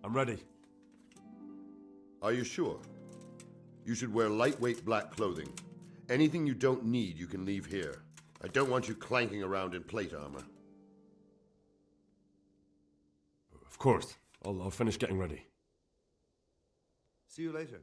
I'm ready. Are you sure? You should wear lightweight black clothing. Anything you don't need, you can leave here. I don't want you clanking around in plate armor. Of course. I'll finish getting ready. See you later.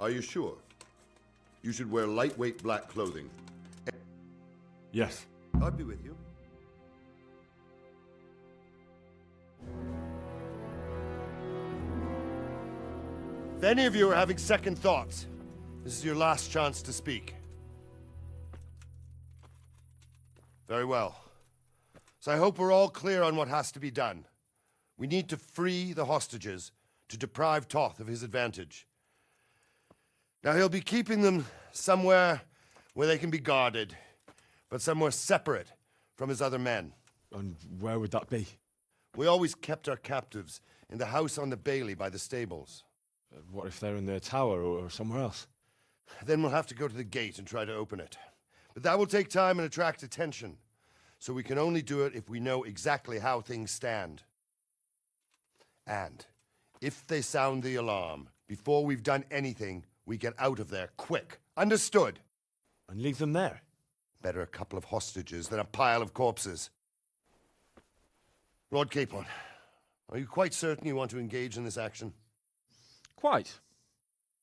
Are you sure? You should wear lightweight black clothing. Yes. I'll be with you. If any of you are having second thoughts, this is your last chance to speak. Very well. So I hope we're all clear on what has to be done. We need to free the hostages to deprive Toth of his advantage. Now he'll be keeping them somewhere where they can be guarded, but somewhere separate from his other men. And where would that be? We always kept our captives in the house on the Bailey by the stables. What if they're in their tower or somewhere else? Then we'll have to go to the gate and try to open it. But that will take time and attract attention. So we can only do it if we know exactly how things stand. And if they sound the alarm, before we've done anything, we get out of there quick. Understood? And leave them there? Better a couple of hostages than a pile of corpses. Lord Capon, are you quite certain you want to engage in this action? Quite.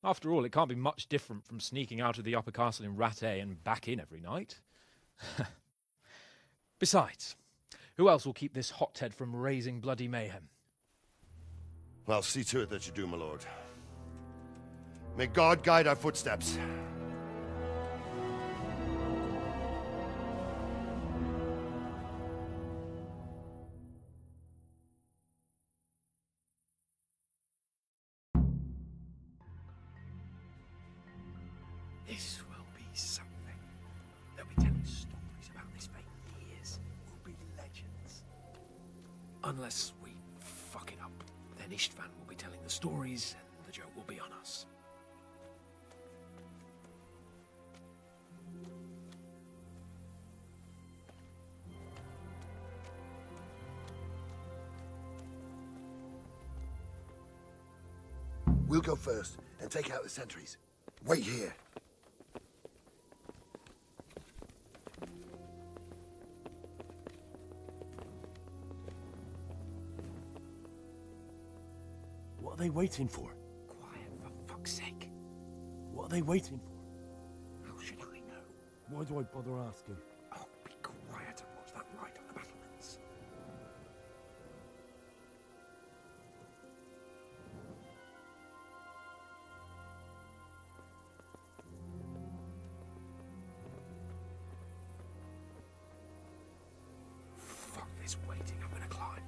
After all, it can't be much different from sneaking out of the upper castle in Rattay and back in every night. Besides, who else will keep this hothead from raising bloody mayhem? Well, see to it that you do, my lord. May God guide our footsteps. This will be something. They'll be telling stories about this for years. We'll be legends. Unless we fuck it up, then Istvan will be telling the stories and the joke will be on us. We'll go first and take out the sentries. Wait here. What are they waiting for? Quiet, for fuck's sake. What are they waiting for? How should I know? Why do I bother asking? Oh, be quiet and watch that light on the battlements. Fuck this waiting, I'm gonna climb.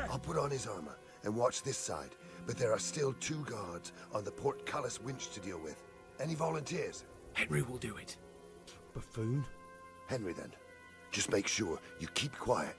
I'll put on his armor and watch this side, but there are still 2 guards on the portcullis winch to deal with. Any volunteers? Henry will do it. Buffoon? Henry, then. Just make sure you keep quiet.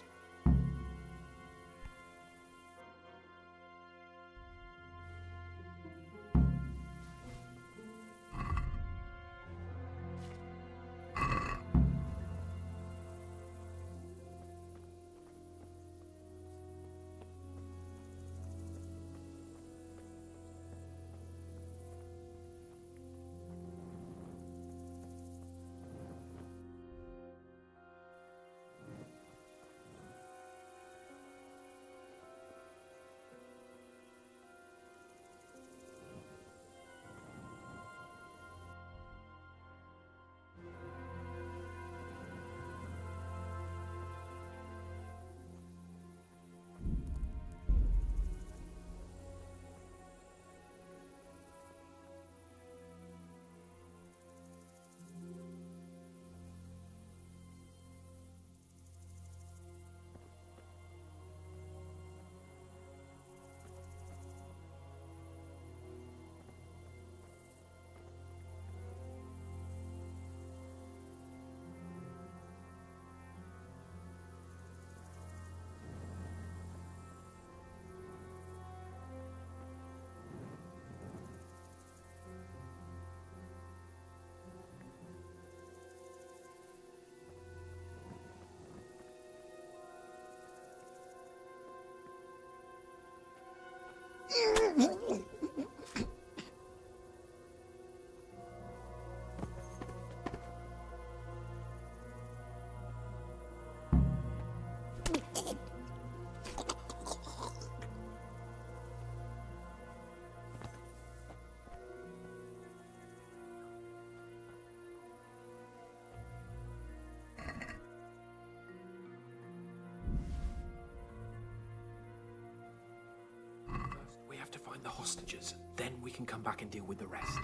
We have to find the hostages, then we can come back and deal with the rest.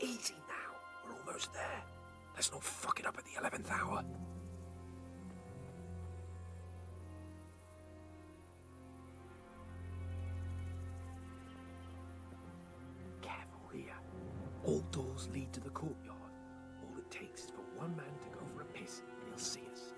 Easy now, we're almost there. Let's not fuck it up at the 11th hour. All doors lead to the courtyard. All it takes is for one man to go for a piss and he'll see us.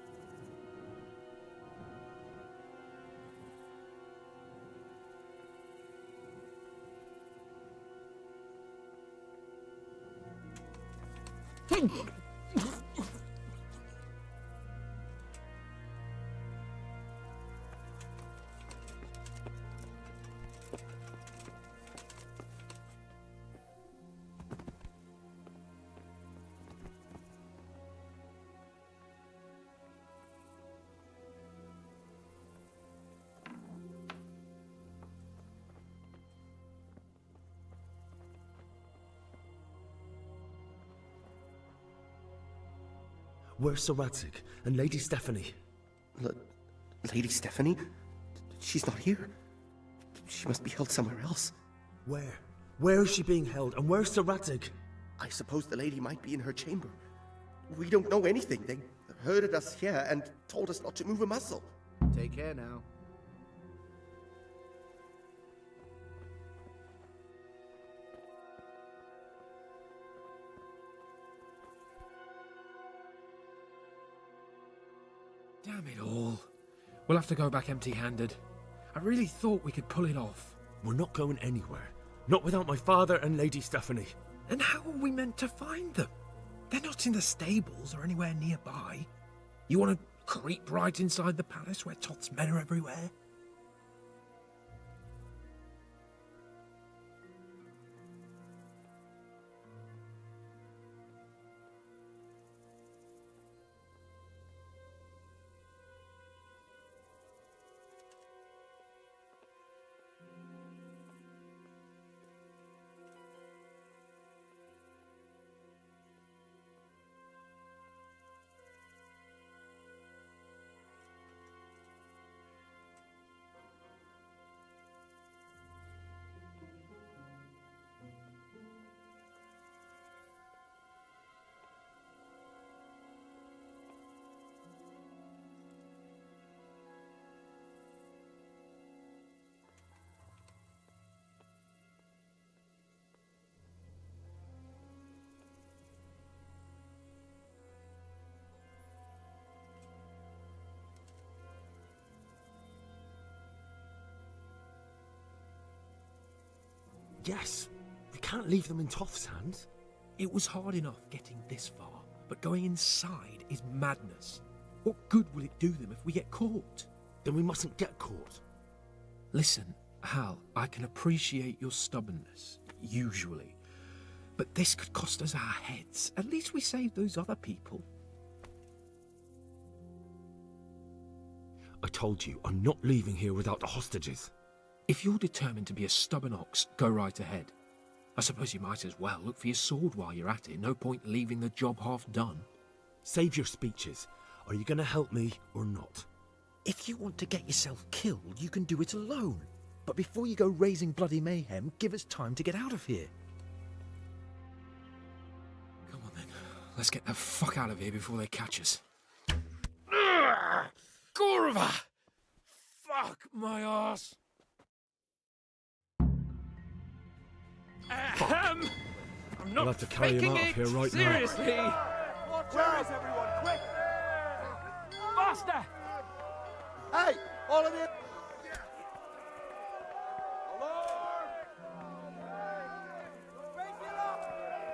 Where's Sir Radzig and Lady Stephanie? Lady Stephanie? She's not here. She must be held somewhere else. Where? Where is she being held? And where's Sir Radzig? I suppose the lady might be in her chamber. We don't know anything. They herded us here and told us not to move a muscle. Take care now. Damn it all. We'll have to go back empty-handed. I really thought we could pull it off. We're not going anywhere. Not without my father and Lady Stephanie. And how are we meant to find them? They're not in the stables or anywhere nearby. You want to creep right inside the palace where Toth's men are everywhere? Yes, we can't leave them in Toth's hands. It was hard enough getting this far, but going inside is madness. What good will it do them if we get caught? Then we mustn't get caught. Listen, Hal, I can appreciate your stubbornness, usually. But this could cost us our heads. At least we saved those other people. I told you, I'm not leaving here without the hostages. If you're determined to be a stubborn ox, go right ahead. I suppose you might as well look for your sword while you're at it. No point leaving the job half done. Save your speeches. Are you going to help me or not? If you want to get yourself killed, you can do it alone. But before you go raising bloody mayhem, give us time to get out of here. Come on then, let's get the fuck out of here before they catch us. Kurwa! Fuck my ass! I'm not I'll have to carry him faking out of it. here right now. Seriously. Where is everyone? Quick! Faster! Hey, all of you!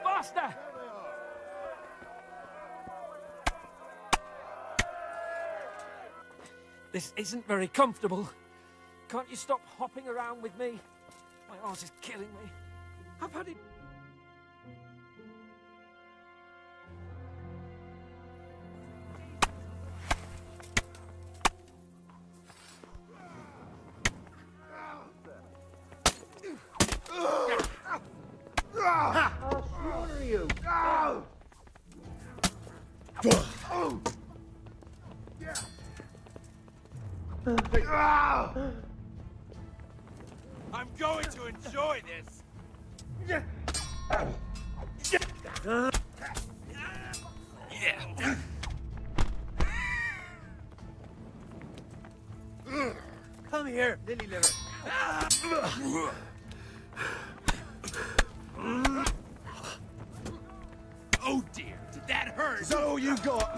Faster! This isn't very comfortable. Can't you stop hopping around with me? My arse is killing me. I've had it. I'm going to enjoy this. Come here, lily liver. Oh dear, did that hurt? Is that all you got?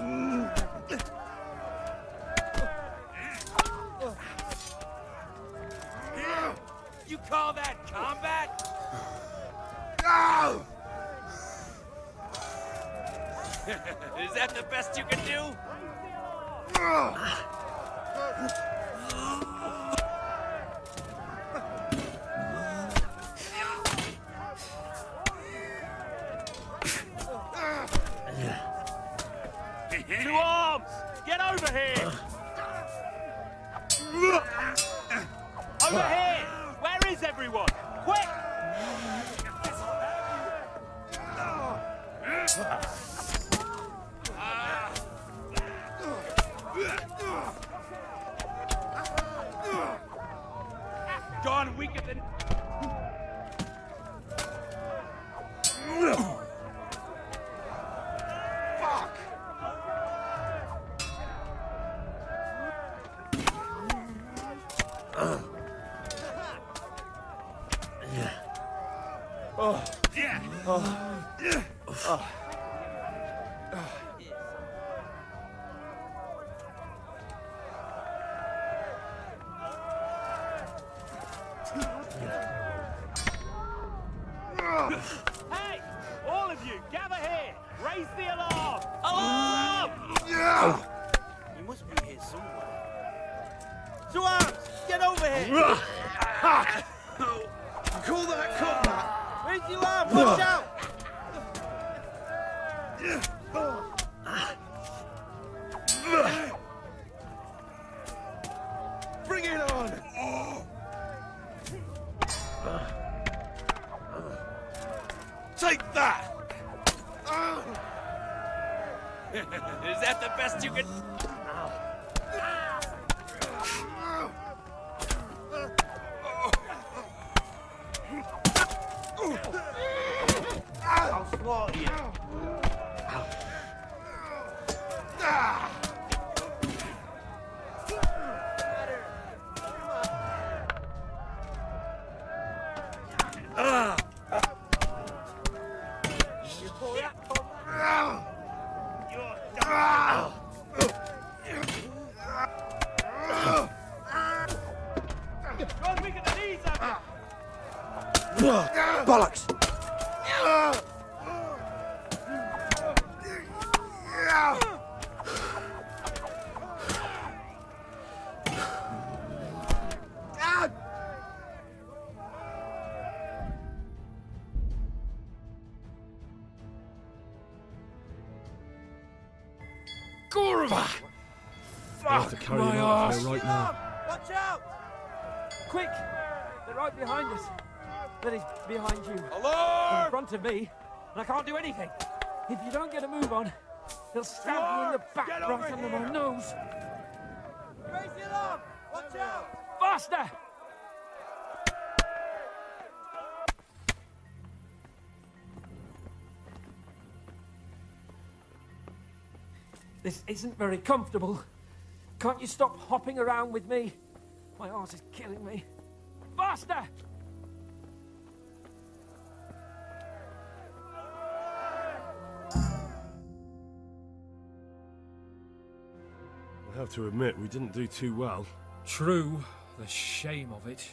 You call that combat? Is that the best you can do? To arms! Get over here! Over here! Where is everyone? Quick! Gone weaker than... Hey! All of you, gather here! Raise the alarm! Alarm! You must be here somewhere. To arms! Get over here! Call that combat! Raise the alarm! Watch out! Bring it on! Take that! Is that the best you can... I'll slaughter you. Bollocks! Kurwa! I have to carry him out of here right now. Watch out! Quick! They're right behind us. That is, behind you. Alarm! In front of me, and I can't do anything. If you don't get a move on, they'll stab you in the back Get right over under here. my nose. Raise the alarm! Watch out! Faster! This isn't very comfortable. Can't you stop hopping around with me? My arse is killing me. Faster! I have to admit, we didn't do too well. True, the shame of it.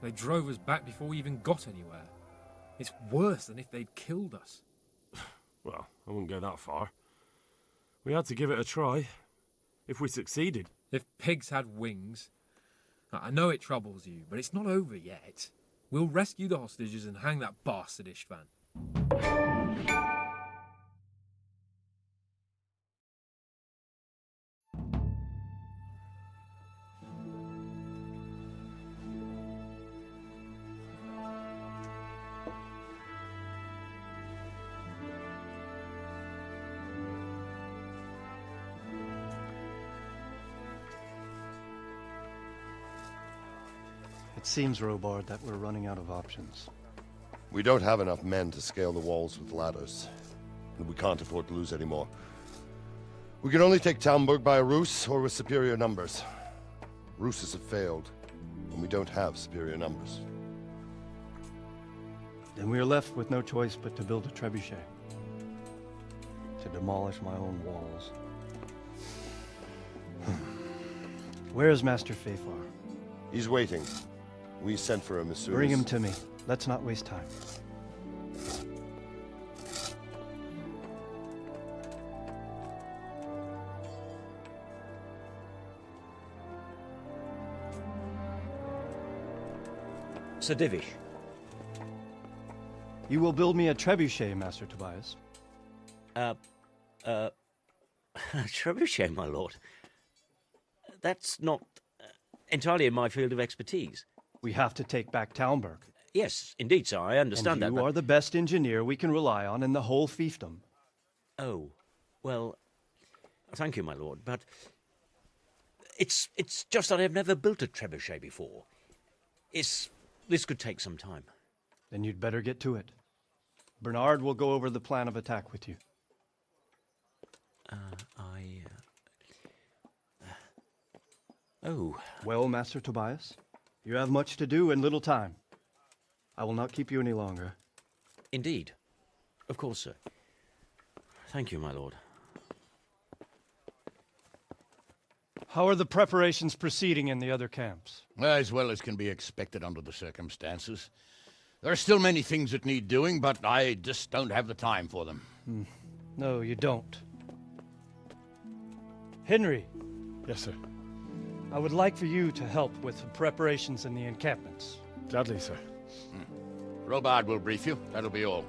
They drove us back before we even got anywhere. It's worse than if they'd killed us. Well, I wouldn't go that far. We had to give it a try. If we succeeded. If pigs had wings... I know it troubles you, but it's not over yet. We'll rescue the hostages and hang that bastard Istvan. It seems, Robard, that we're running out of options. We don't have enough men to scale the walls with ladders, and we can't afford to lose any more. We can only take Talmberg by a ruse or with superior numbers. Ruses have failed, and we don't have superior numbers. Then we are left with no choice but to build a trebuchet. To demolish my own walls. Where is Master Fafar? He's waiting. We sent for him as soon Bring as... him to me. Let's not waste time. Sir Divish. You will build me a trebuchet, Master Tobias. Trebuchet, my lord. That's not entirely in my field of expertise. We have to take back Talmberg. Yes, indeed, sir, I understand and that. You are the best engineer we can rely on in the whole fiefdom. Oh, well, thank you, my lord, but it's just that I've never built a trebuchet before. This could take some time. Then you'd better get to it. Bernard will go over the plan of attack with you. Oh. Well, Master Tobias, you have much to do and little time. I will not keep you any longer. Indeed. Of course, sir. Thank you, my lord. How are the preparations proceeding in the other camps? As well as can be expected under the circumstances. There are still many things that need doing, but I just don't have the time for them. No, you don't. Henry. Yes, sir. I would like for you to help with the preparations in the encampments. Gladly, sir. Robard will brief you. That'll be all.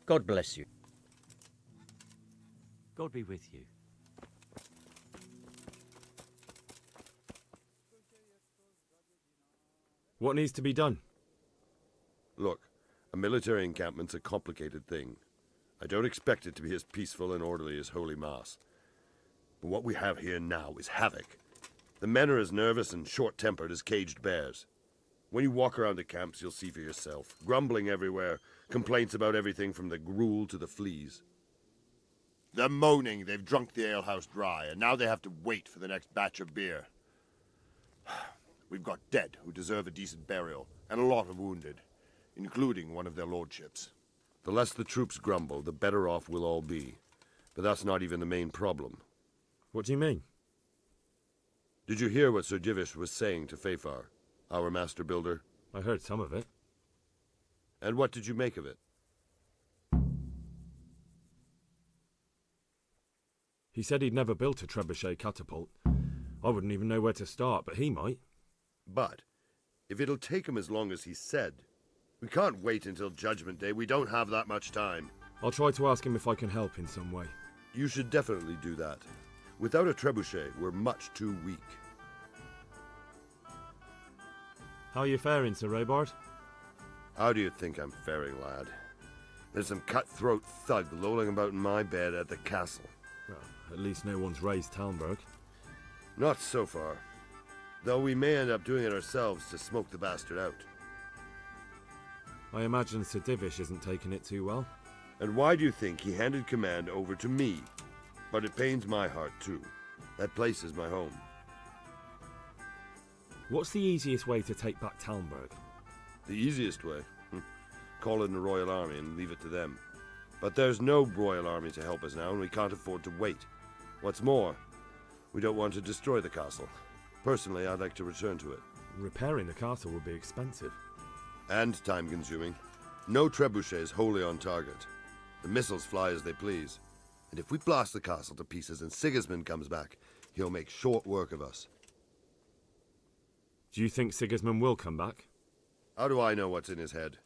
God bless you. God be with you. What needs to be done? Look, a military encampment's a complicated thing. I don't expect it to be as peaceful and orderly as Holy Mass. But what we have here now is havoc. The men are as nervous and short-tempered as caged bears. When you walk around the camps, you'll see for yourself. Grumbling everywhere, complaints about everything from the gruel to the fleas. They're moaning they've drunk the alehouse dry, and now they have to wait for the next batch of beer. We've got dead who deserve a decent burial, and a lot of wounded, including one of their lordships. The less the troops grumble, the better off we'll all be. But that's not even the main problem. What do you mean? Did you hear what Sir Divish was saying to Fafar, our master builder? I heard some of it. And what did you make of it? He said he'd never built a trebuchet catapult. I wouldn't even know where to start, but he might. But, if it'll take him as long as he said, we can't wait until Judgment Day. We don't have that much time. I'll try to ask him if I can help in some way. You should definitely do that. Without a trebuchet, we're much too weak. How are you faring, Sir Robard? How do you think I'm faring, lad? There's some cutthroat thug lolling about in my bed at the castle. Well, at least no one's raised Talmberg. Not so far. Though we may end up doing it ourselves to smoke the bastard out. I imagine Sir Divish isn't taking it too well. And why do you think he handed command over to me? But it pains my heart, too. That place is my home. What's the easiest way to take back Talmberg? The easiest way? Call in the Royal Army and leave it to them. But there's no Royal Army to help us now, and we can't afford to wait. What's more, we don't want to destroy the castle. Personally, I'd like to return to it. Repairing the castle would be expensive. And time-consuming. No trebuchet is wholly on target. The missiles fly as they please. And if we blast the castle to pieces and Sigismund comes back, he'll make short work of us. Do you think Sigismund will come back? How do I know what's in his head?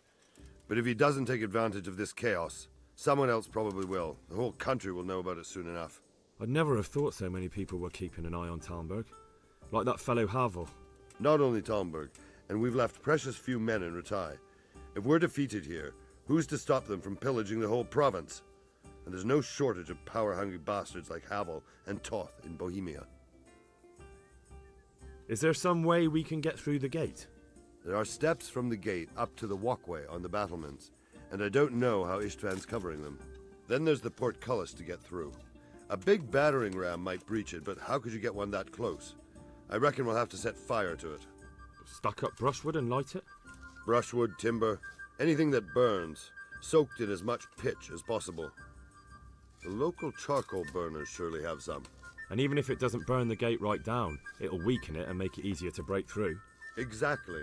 But if he doesn't take advantage of this chaos, someone else probably will. The whole country will know about it soon enough. I'd never have thought so many people were keeping an eye on Talmberg. Like that fellow Havel. Not only Talmberg, and we've left precious few men in Ratai. If we're defeated here, who's to stop them from pillaging the whole province? And there's no shortage of power-hungry bastards like Havel and Toth in Bohemia. Is there some way we can get through the gate? There are steps from the gate up to the walkway on the battlements, and I don't know how Istvan's covering them. Then there's the portcullis to get through. A big battering ram might breach it, but how could you get one that close? I reckon we'll have to set fire to it. Stack up brushwood and light it? Brushwood, timber, anything that burns, soaked in as much pitch as possible. The local charcoal burners surely have some. And even if it doesn't burn the gate right down, it'll weaken it and make it easier to break through. Exactly.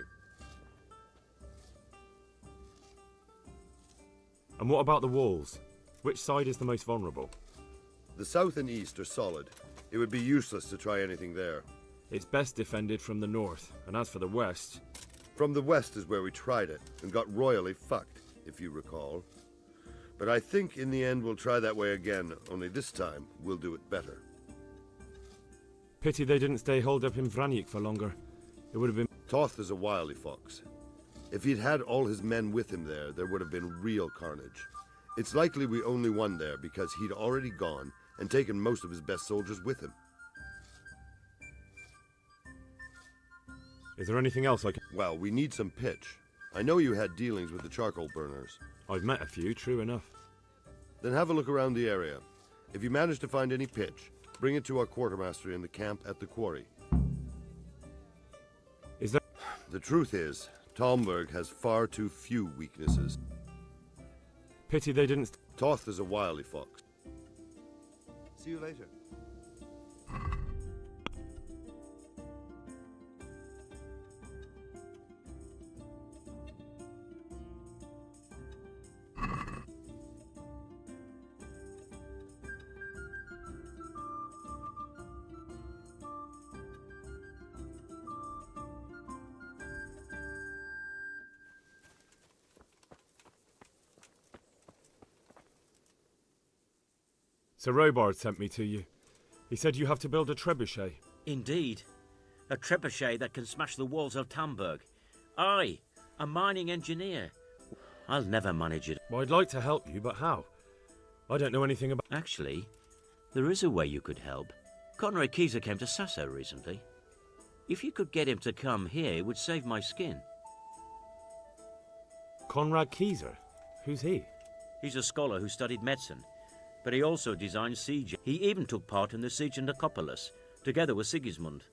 And what about the walls? Which side is the most vulnerable? The south and east are solid. It would be useless to try anything there. It's best defended from the north, and as for the west... From the west is where we tried it, and got royally fucked, if you recall. But I think in the end we'll try that way again, only this time we'll do it better. Pity they didn't stay holed up in Vranic for longer. It would have been... Toth is a wily fox. If he'd had all his men with him there would have been real carnage. It's likely we only won there because he'd already gone and taken most of his best soldiers with him. Is there anything else I can... Well, we need some pitch. I know you had dealings with the charcoal burners. I've met a few, true enough. Then have a look around the area. If you manage to find any pitch, bring it to our quartermaster in the camp at the quarry. Is there... The truth is, Talmberg has far too few weaknesses. Pity they didn't... Toth is a wily fox. See you later. Sir Robard sent me to you. He said you have to build a trebuchet. Indeed. A trebuchet that can smash the walls of Talmberg. I, a mining engineer. I'll never manage it. Well, I'd like to help you, but how? I don't know anything about... Actually, there is a way you could help. Conrad Kieser came to Sasso recently. If you could get him to come here, it would save my skin. Conrad Kieser? Who's he? He's a scholar who studied medicine, but he also designed siege. He even took part in the siege in Nicopolis, together with Sigismund.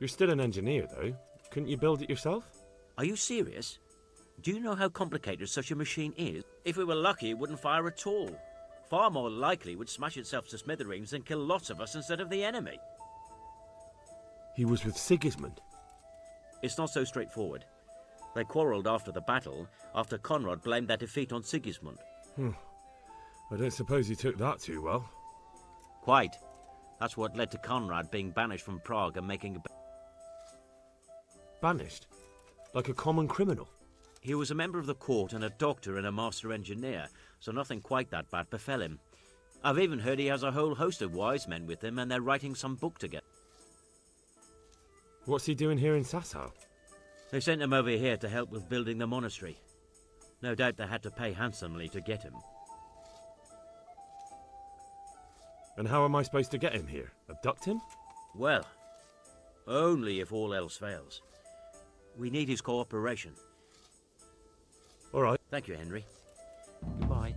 You're still an engineer, though. Couldn't you build it yourself? Are you serious? Do you know how complicated such a machine is? If we were lucky, it wouldn't fire at all. Far more likely, it would smash itself to smithereens and kill lots of us instead of the enemy. He was with Sigismund. It's not so straightforward. They quarrelled after the battle, after Conrad blamed their defeat on Sigismund. I don't suppose he took that too well. Quite. That's what led to Conrad being banished from Prague and making a... Banished? Like a common criminal? He was a member of the court and a doctor and a master engineer, so nothing quite that bad befell him. I've even heard he has a whole host of wise men with him and they're writing some book together. What's he doing here in Sasau? They sent him over here to help with building the monastery. No doubt they had to pay handsomely to get him. And how am I supposed to get him here? Abduct him? Well, only if all else fails. We need his cooperation. All right. Thank you, Henry. Goodbye.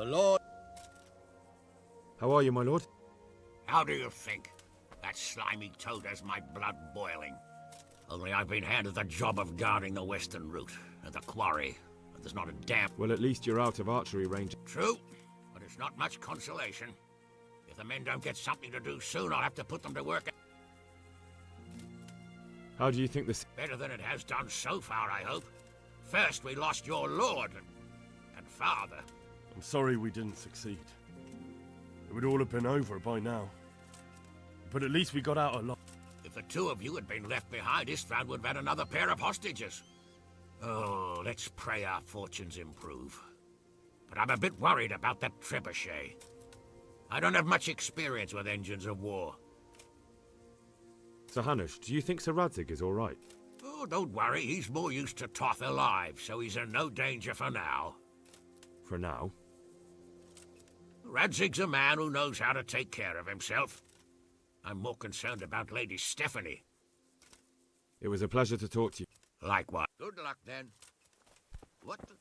The Lord... How are you, my lord? How do you think? That slimy toad has my blood boiling. Only I've been handed the job of guarding the western route, and the quarry, and there's not a damn... Well, at least you're out of archery range. True, but it's not much consolation. If the men don't get something to do soon, I'll have to put them to work. How do you think this... Better than it has done so far, I hope. First, we lost your lord and father. I'm sorry we didn't succeed. It would all have been over by now. But at least we got out alive. If the two of you had been left behind, Istvan would have had another pair of hostages. Oh, let's pray our fortunes improve. But I'm a bit worried about that trebuchet. I don't have much experience with engines of war. Sir Hanush, do you think Sir Radzig is all right? Oh, don't worry. He's more used to Toth alive, so he's in no danger for now. For now? Radzig's a man who knows how to take care of himself. I'm more concerned about Lady Stephanie. It was a pleasure to talk to you. Likewise. Good luck, then. What the...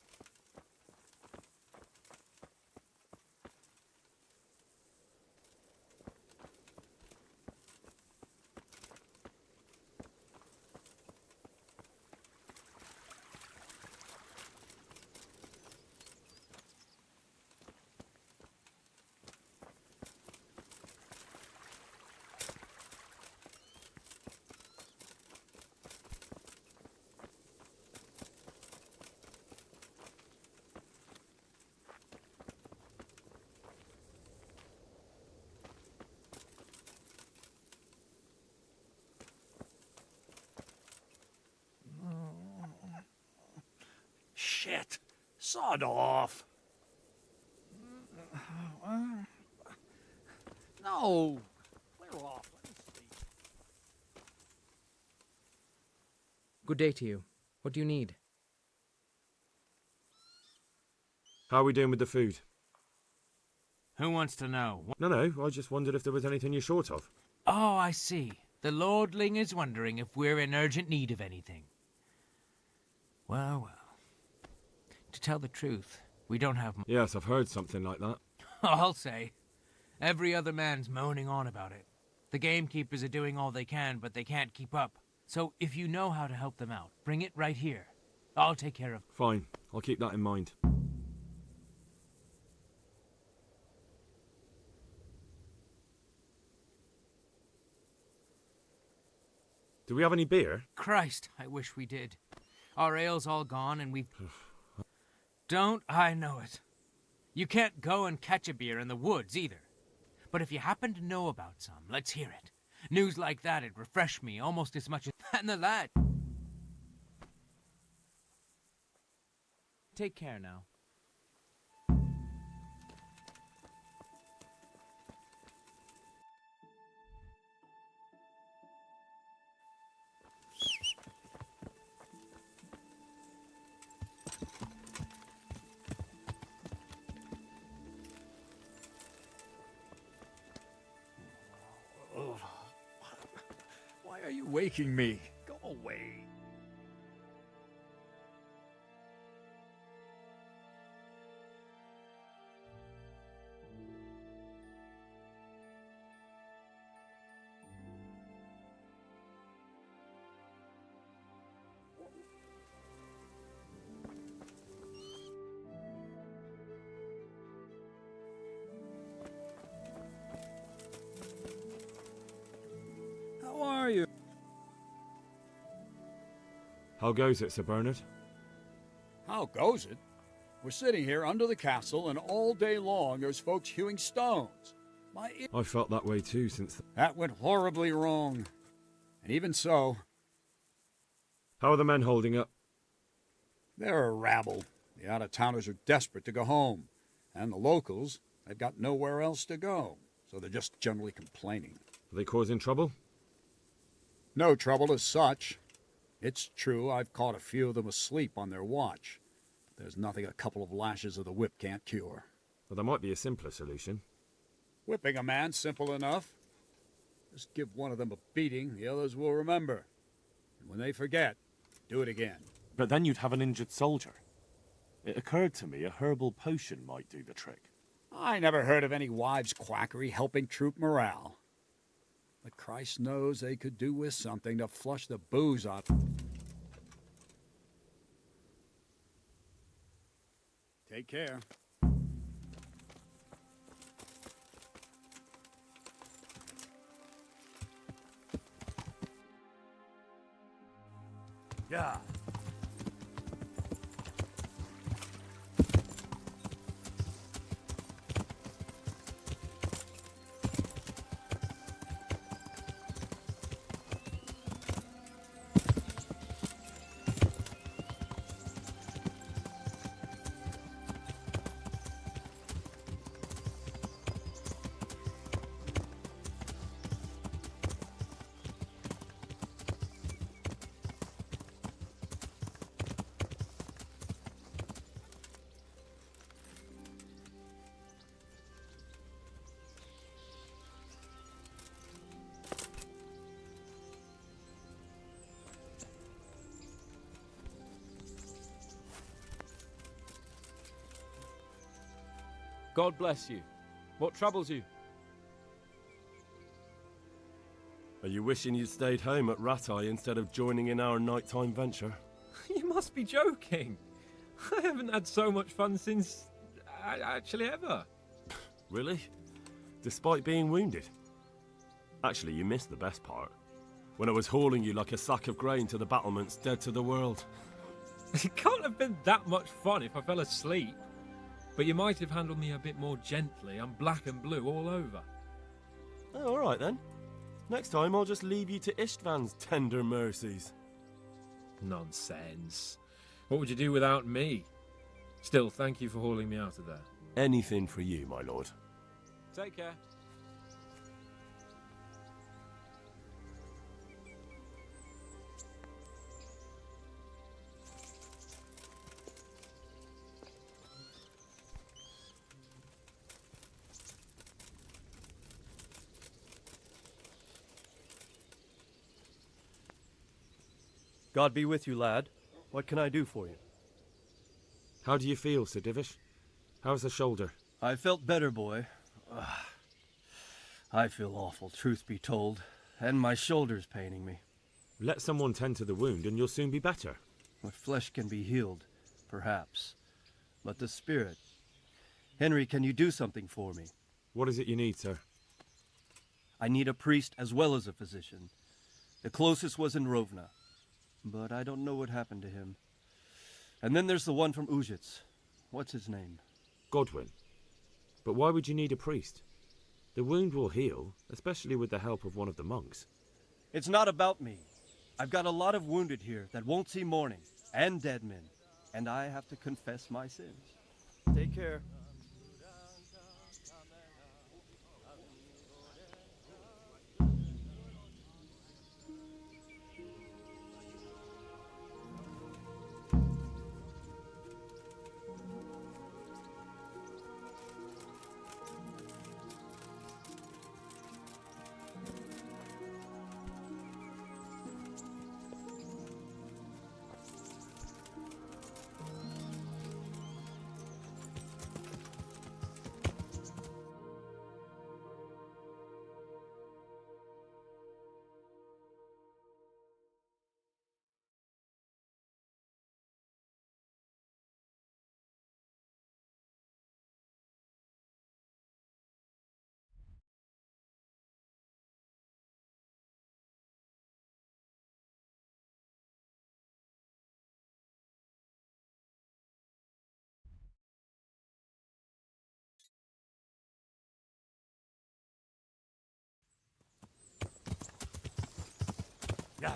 Shit! Sod off! No! Clear off. Let me sleep. Good day to you. What do you need? How are we doing with the food? Who wants to know? No, I just wondered if there was anything you're short of. Oh, I see. The lordling is wondering if we're in urgent need of anything. Well. To tell the truth, we don't have much. Yes, I've heard something like that. I'll say. Every other man's moaning on about it. The gamekeepers are doing all they can, but they can't keep up. So if you know how to help them out, bring it right here. I'll take care of it. Fine, I'll keep that in mind. Do we have any beer? Christ, I wish we did. Our ale's all gone and we've... Don't I know it. You can't go and catch a beer in the woods either. But if you happen to know about some, let's hear it. News like that'd refresh me almost as much as... And the lad... Take care now. Why are you waking me? Go away. How are you? How goes it, Sir Bernard? How goes it? We're sitting here under the castle, and all day long there's folks hewing stones. I felt that way too since... That went horribly wrong. And even so... How are the men holding up? They're a rabble. The out-of-towners are desperate to go home. And the locals, they've got nowhere else to go. So they're just generally complaining. Are they causing trouble? No trouble as such. It's true, I've caught a few of them asleep on their watch. There's nothing a couple of lashes of the whip can't cure. Well, there might be a simpler solution. Whipping a man, simple enough. Just give one of them a beating, the others will remember. And when they forget, do it again. But then you'd have an injured soldier. It occurred to me a herbal potion might do the trick. I never heard of any wives' quackery helping troop morale. But Christ knows they could do with something to flush the booze out. Take care. Yeah. God bless you. What troubles you? Are you wishing you'd stayed home at Ratai instead of joining in our nighttime venture? You must be joking. I haven't had so much fun since... actually ever. Really? Despite being wounded? Actually, you missed the best part. When I was hauling you like a sack of grain to the battlements, dead to the world. It can't have been that much fun if I fell asleep. But you might have handled me a bit more gently. I'm black and blue all over. Oh, all right then. Next time I'll just leave you to Istvan's tender mercies. Nonsense. What would you do without me? Still, thank you for hauling me out of there. Anything for you, my lord. Take care. God be with you, lad. What can I do for you? How do you feel, Sir Divish? How's the shoulder? I felt better, boy. I feel awful, truth be told, and my shoulder's paining me. Let someone tend to the wound and you'll soon be better. The flesh can be healed, perhaps, but the spirit... Henry, can you do something for me? What is it you need, sir? I need a priest as well as a physician. The closest was in Rovna, but I don't know what happened to him. And then there's the one from Ujits. What's his name? Godwin. But why would you need a priest? The wound will heal, especially with the help of one of the monks. It's not about me. I've got a lot of wounded here that won't see morning, and dead men, and I have to confess my sins. Take care. Yeah.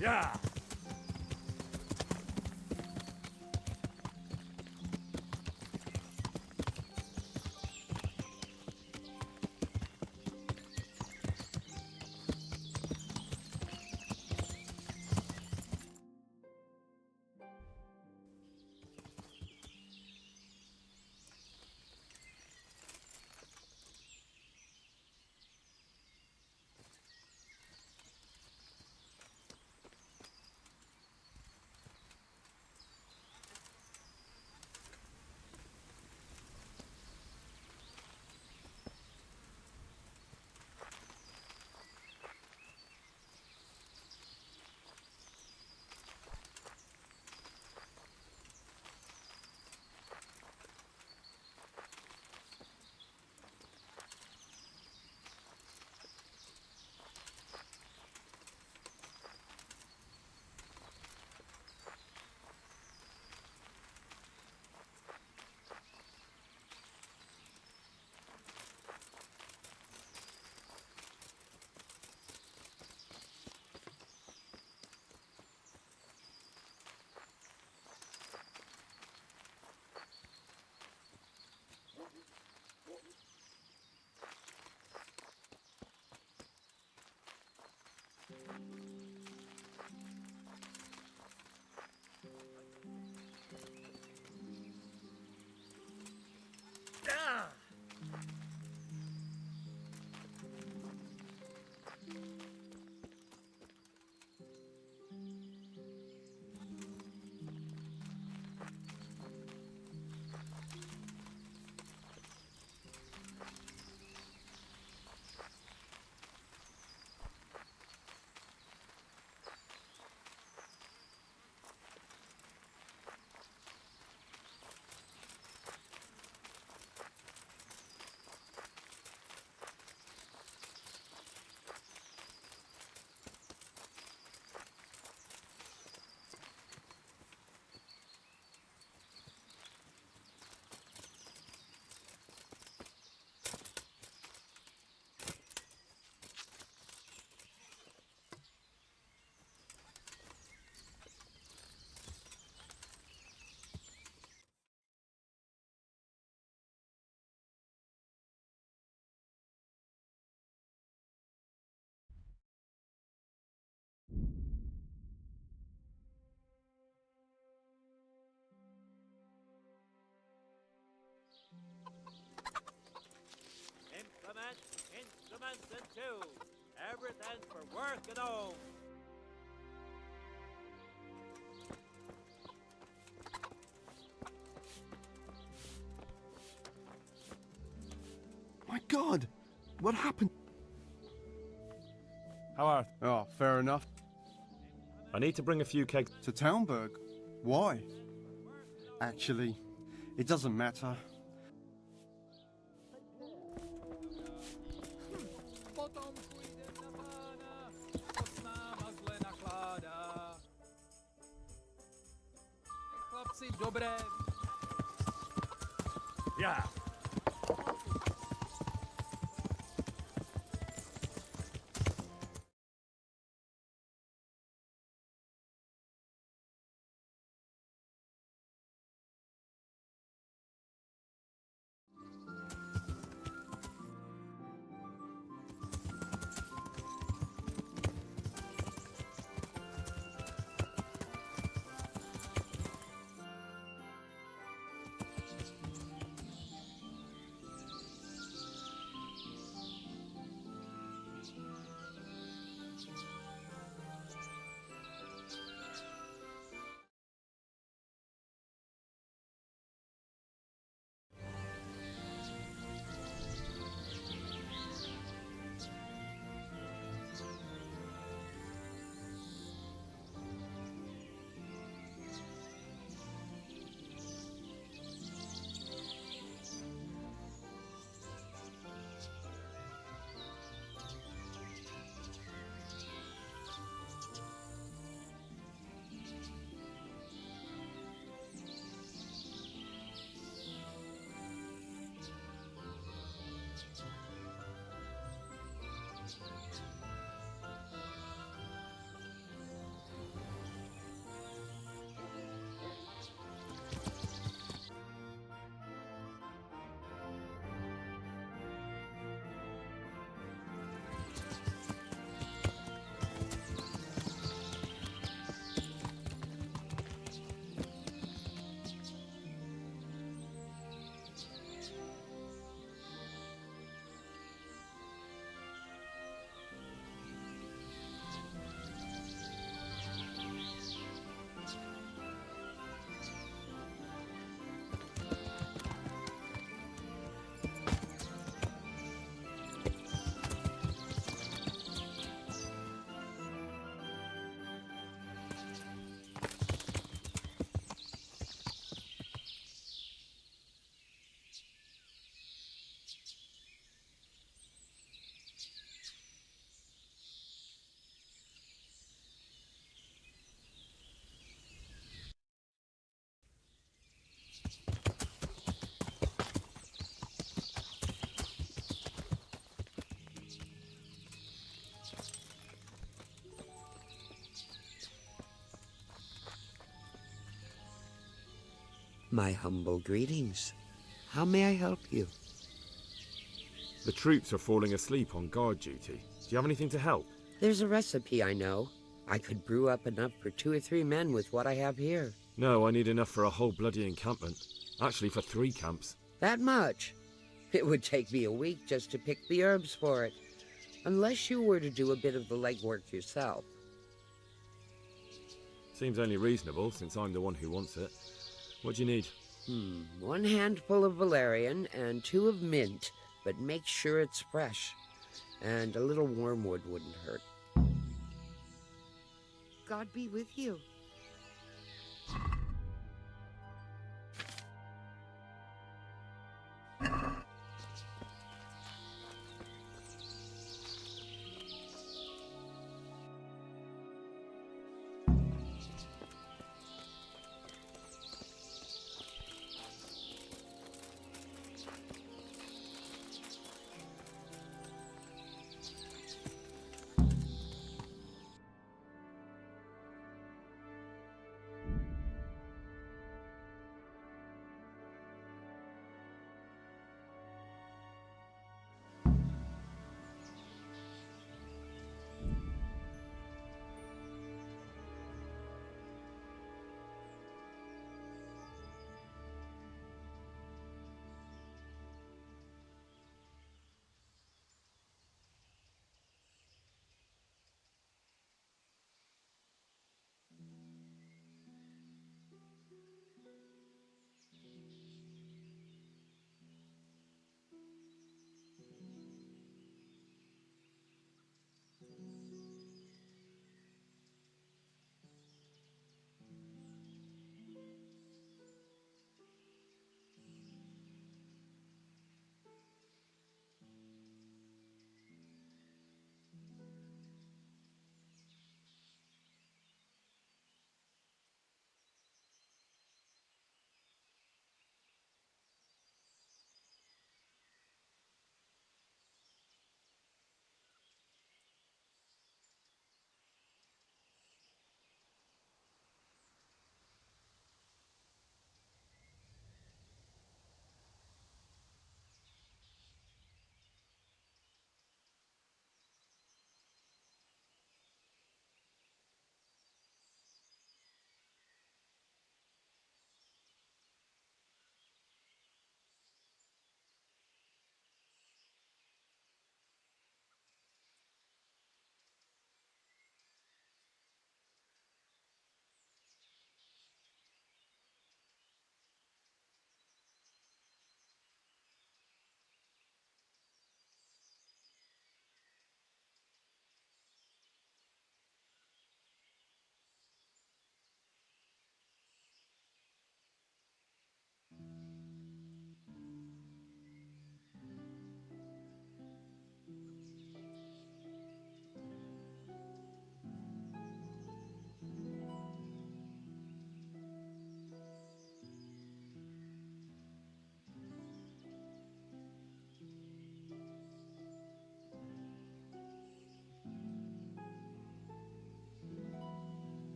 Yeah. Instruments and tools. Everything for work and home. My God! What happened? How are... Oh, fair enough. I need to bring a few kegs to Townburg. Why? Actually, it doesn't matter. Yeah. My humble greetings. How may I help you? The troops are falling asleep on guard duty. Do you have anything to help? There's a recipe I know. I could brew up enough for 2 or 3 men with what I have here. No, I need enough for a whole bloody encampment. Actually, for 3 camps. That much? It would take me a week just to pick the herbs for it. Unless you were to do a bit of the legwork yourself. Seems only reasonable, since I'm the one who wants it. What do you need? 1 handful of valerian and 2 of mint, but make sure it's fresh. And a little wormwood wouldn't hurt. God be with you.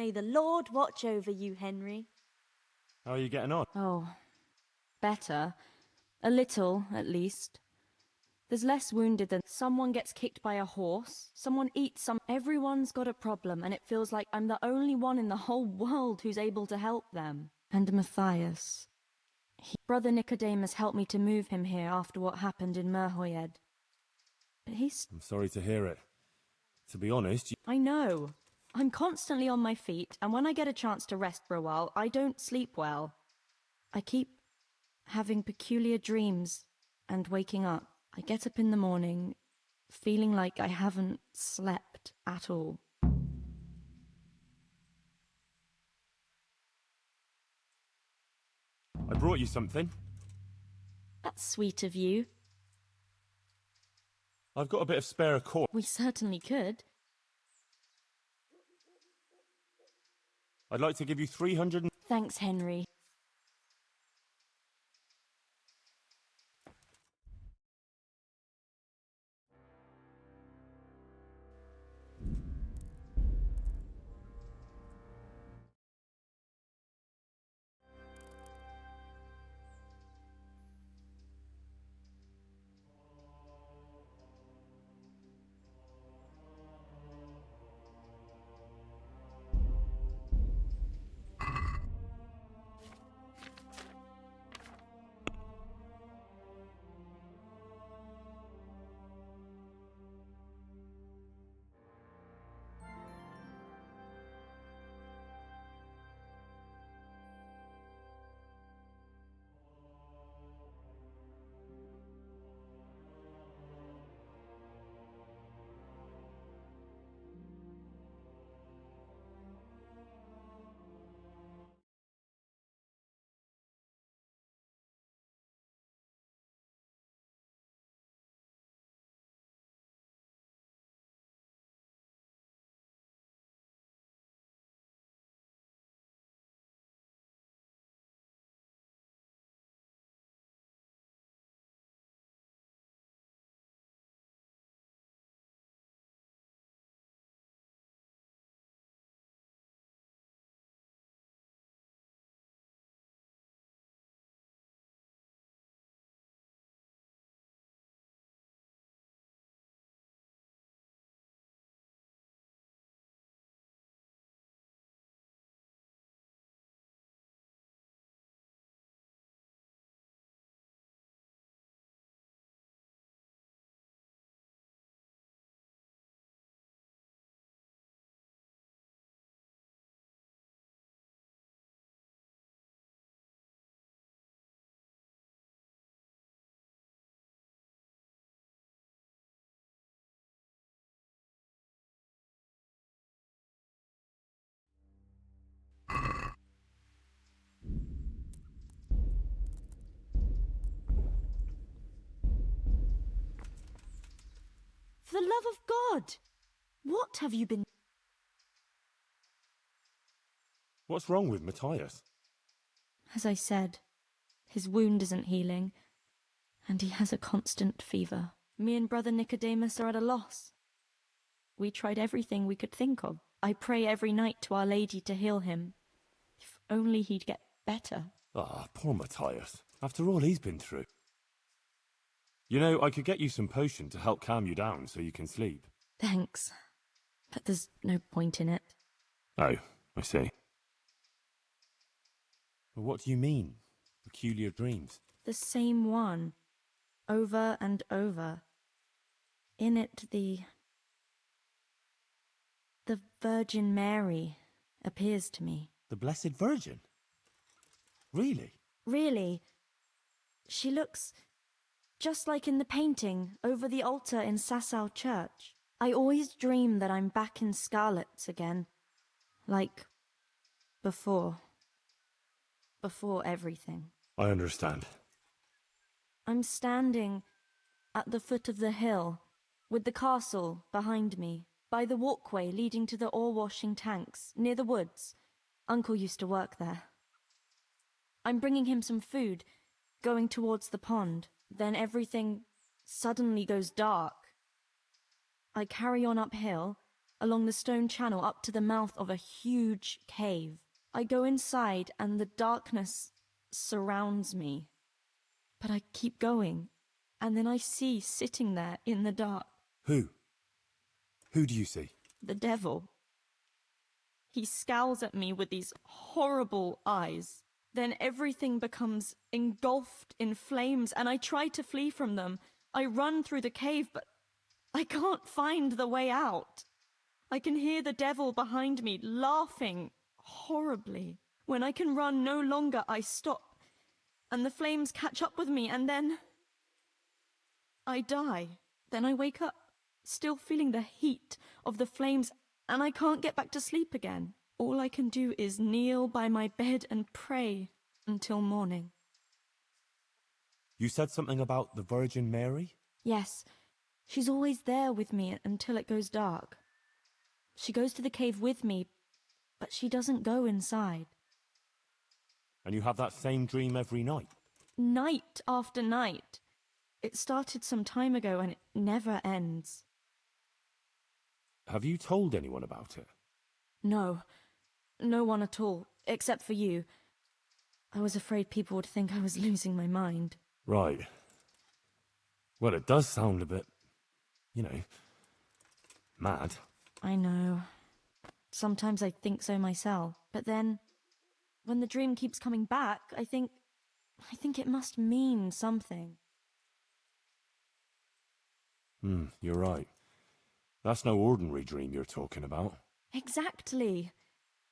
May the Lord watch over you, Henry. How are you getting on? Oh, better. A little, at least. There's less wounded than someone gets kicked by a horse, someone eats some. Everyone's got a problem, and it feels like I'm the only one in the whole world who's able to help them. And Matthias. Brother Nicodemus helped me to move him here after what happened in Merhoyed. But I'm sorry to hear it. To be honest, I know. I'm constantly on my feet, and when I get a chance to rest for a while, I don't sleep well. I keep having peculiar dreams and waking up. I get up in the morning feeling like I haven't slept at all. I brought you something. That's sweet of you. I've got a bit of spare core. We certainly could. I'd like to give you 300. Thanks, Henry. For the love of God! What have you been... What's wrong with Matthias? As I said, his wound isn't healing, and he has a constant fever. Me and Brother Nicodemus are at a loss. We tried everything we could think of. I pray every night to Our Lady to heal him. If only he'd get better. Ah, poor Matthias. After all he's been through. You know, I could get you some potion to help calm you down so you can sleep. Thanks, but there's no point in it. Oh, I see. Well, what do you mean? Peculiar dreams? The same one, over and over. In it, the Virgin Mary appears to me. The Blessed Virgin? Really? Really. She looks just like in the painting over the altar in Sasau Church. I always dream that I'm back in Scarlet's again. Like before. Before everything. I understand. I'm standing at the foot of the hill, with the castle behind me, by the walkway leading to the ore-washing tanks, near the woods. Uncle used to work there. I'm bringing him some food, going towards the pond. Then everything suddenly goes dark. I carry on uphill, along the stone channel up to the mouth of a huge cave. I go inside and the darkness surrounds me. But I keep going, and then I see sitting there in the dark. Who? Who do you see? The devil. He scowls at me with these horrible eyes. Then everything becomes engulfed in flames, and I try to flee from them. I run through the cave, but I can't find the way out. I can hear the devil behind me laughing horribly. When I can run no longer, I stop, and the flames catch up with me, and then I die. Then I wake up, still feeling the heat of the flames, and I can't get back to sleep again. All I can do is kneel by my bed and pray until morning. You said something about the Virgin Mary? Yes, she's always there with me until it goes dark. She goes to the cave with me, but she doesn't go inside. And you have that same dream every night? Night after night. It started some time ago and it never ends. Have you told anyone about it? No. No one at all, except for you. I was afraid people would think I was losing my mind. Right. Well, it does sound a bit, mad. I know. Sometimes I think so myself. But then, when the dream keeps coming back, I think it must mean something. You're right. That's no ordinary dream you're talking about. Exactly.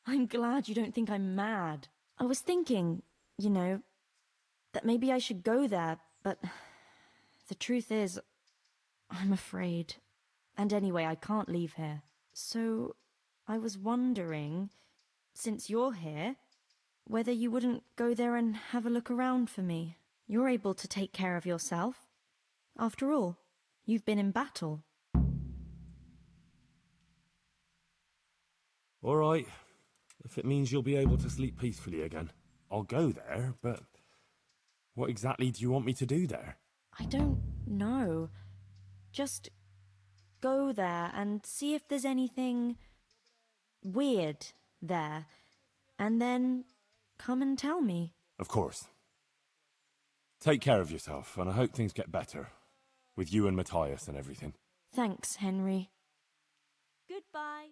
I'm glad you don't think I'm mad. I was thinking, that maybe I should go there, but the truth is, I'm afraid. And anyway, I can't leave here. So, I was wondering, since you're here, whether you wouldn't go there and have a look around for me. You're able to take care of yourself. After all, you've been in battle. All right. If it means you'll be able to sleep peacefully again, I'll go there, but what exactly do you want me to do there? I don't know. Just go there and see if there's anything weird there, and then come and tell me. Of course. Take care of yourself, and I hope things get better. With you and Matthias and everything. Thanks, Henry. Goodbye.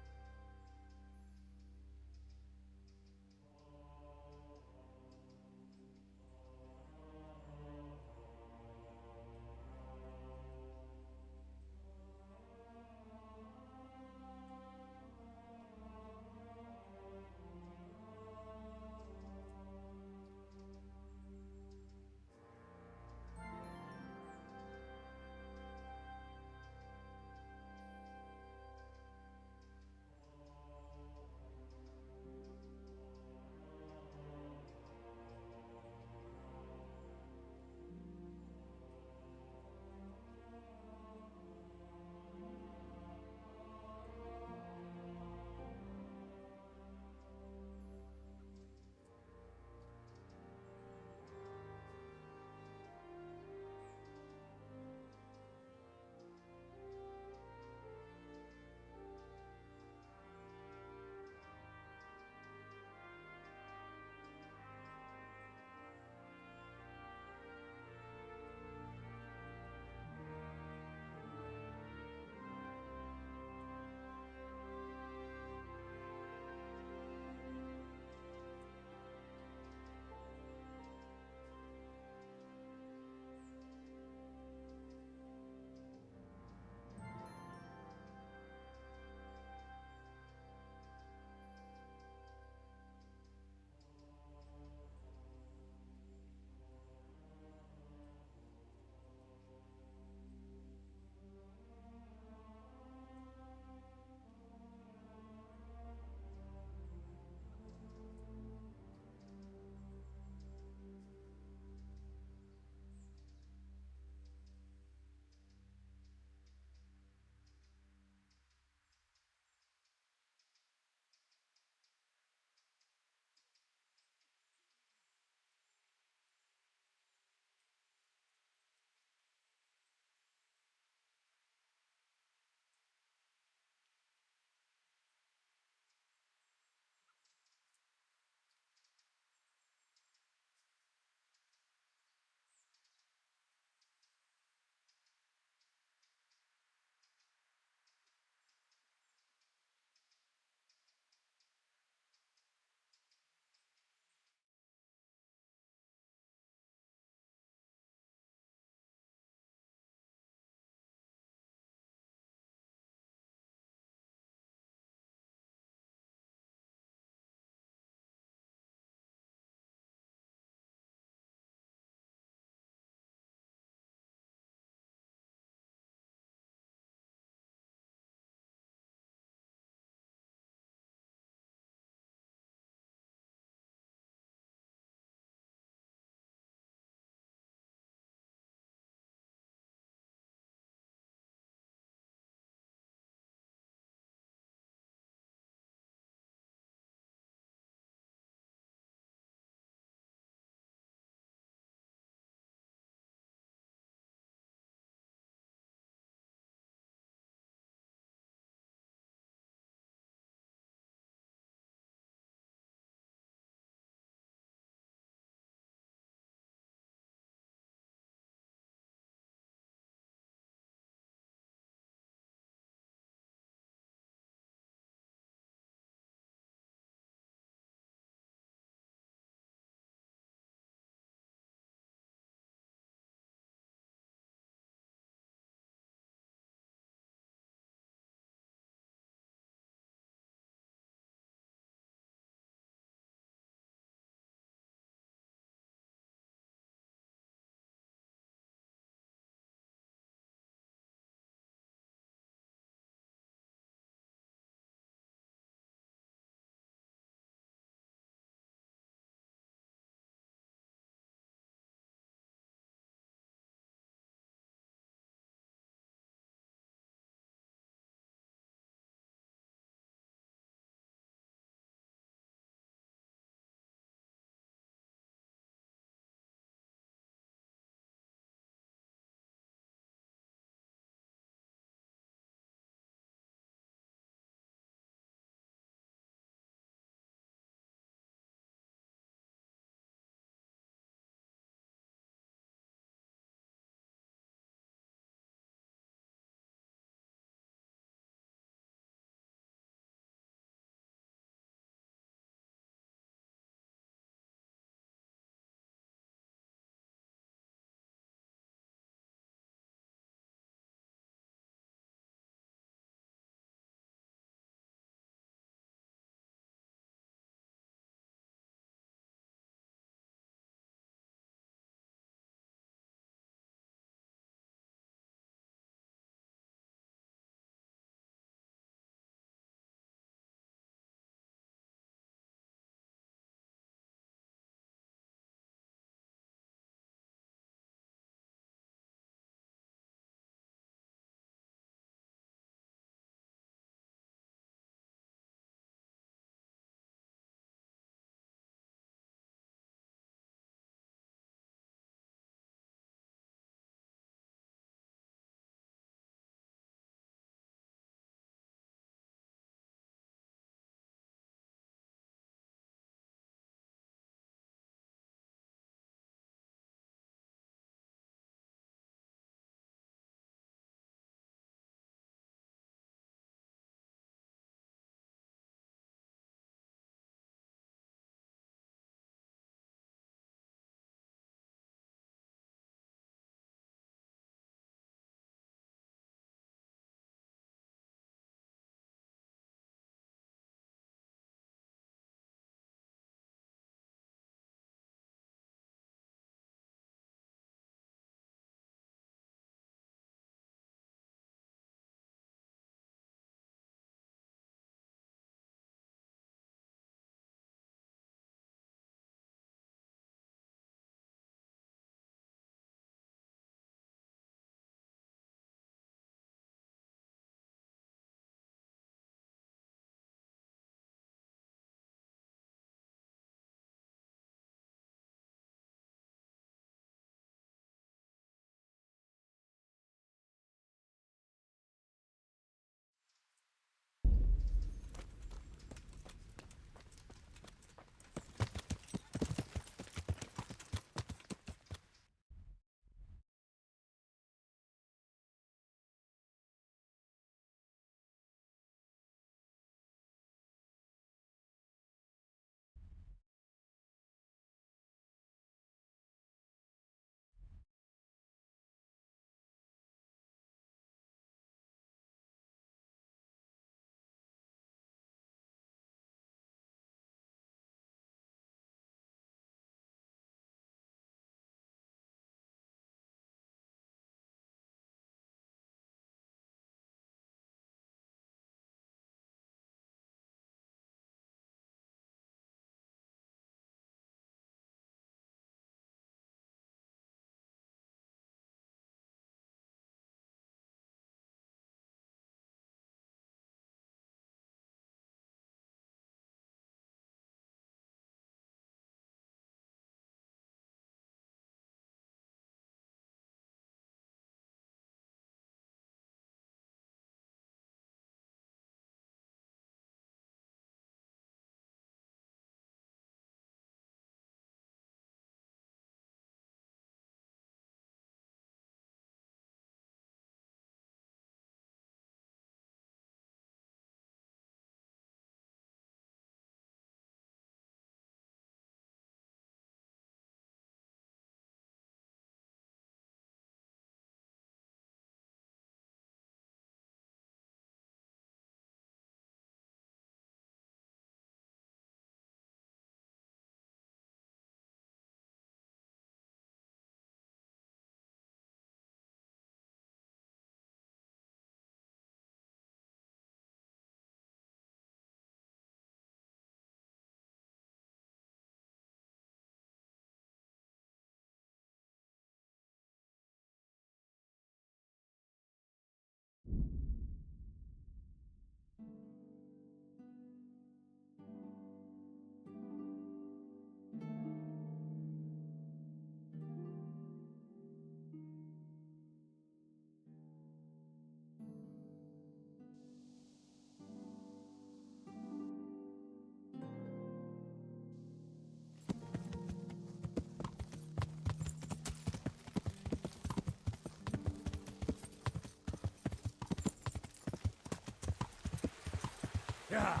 Yeah.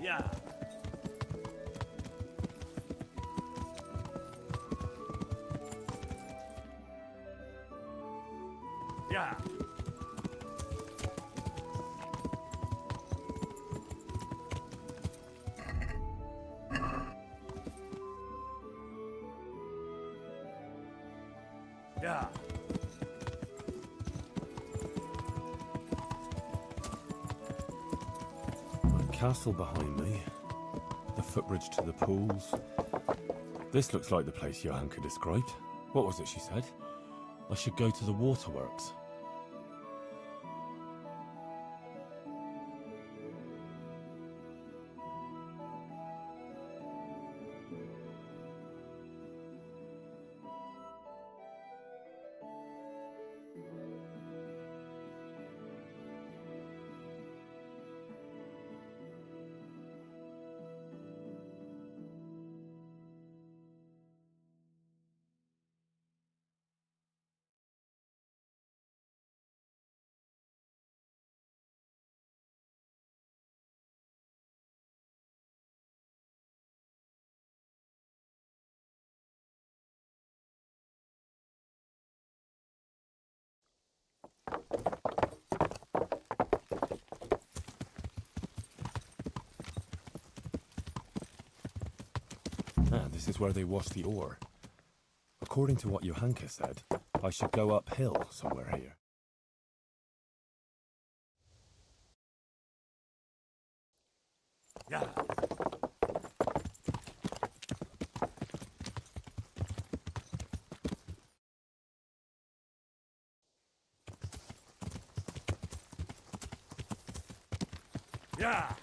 Yeah. Yeah. Yeah. A castle behind me. The footbridge to the pools. This looks like the place Johanka described. What was it she said? I should go to the waterworks. Ah, this is where they wash the ore. According to what Johanka said, I should go uphill somewhere here. Yeah. Yeah.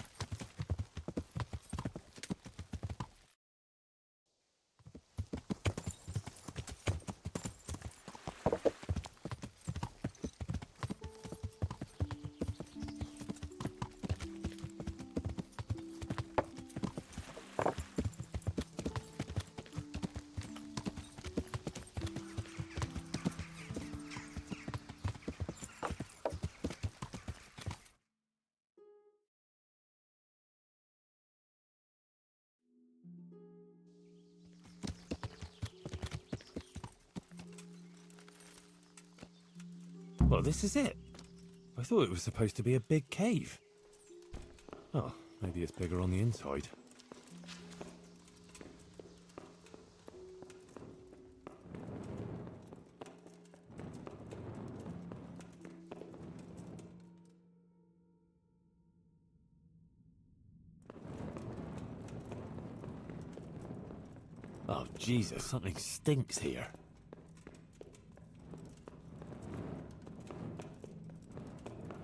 Well, this is it. I thought it was supposed to be a big cave. Oh, maybe it's bigger on the inside. Oh, Jesus, something stinks here.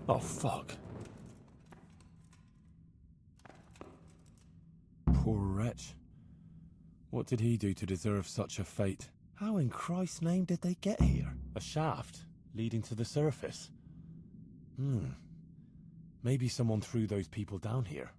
Oh, fuck. Poor wretch. What did he do to deserve such a fate? How in Christ's name did they get here? A shaft leading to the surface. Maybe someone threw those people down here.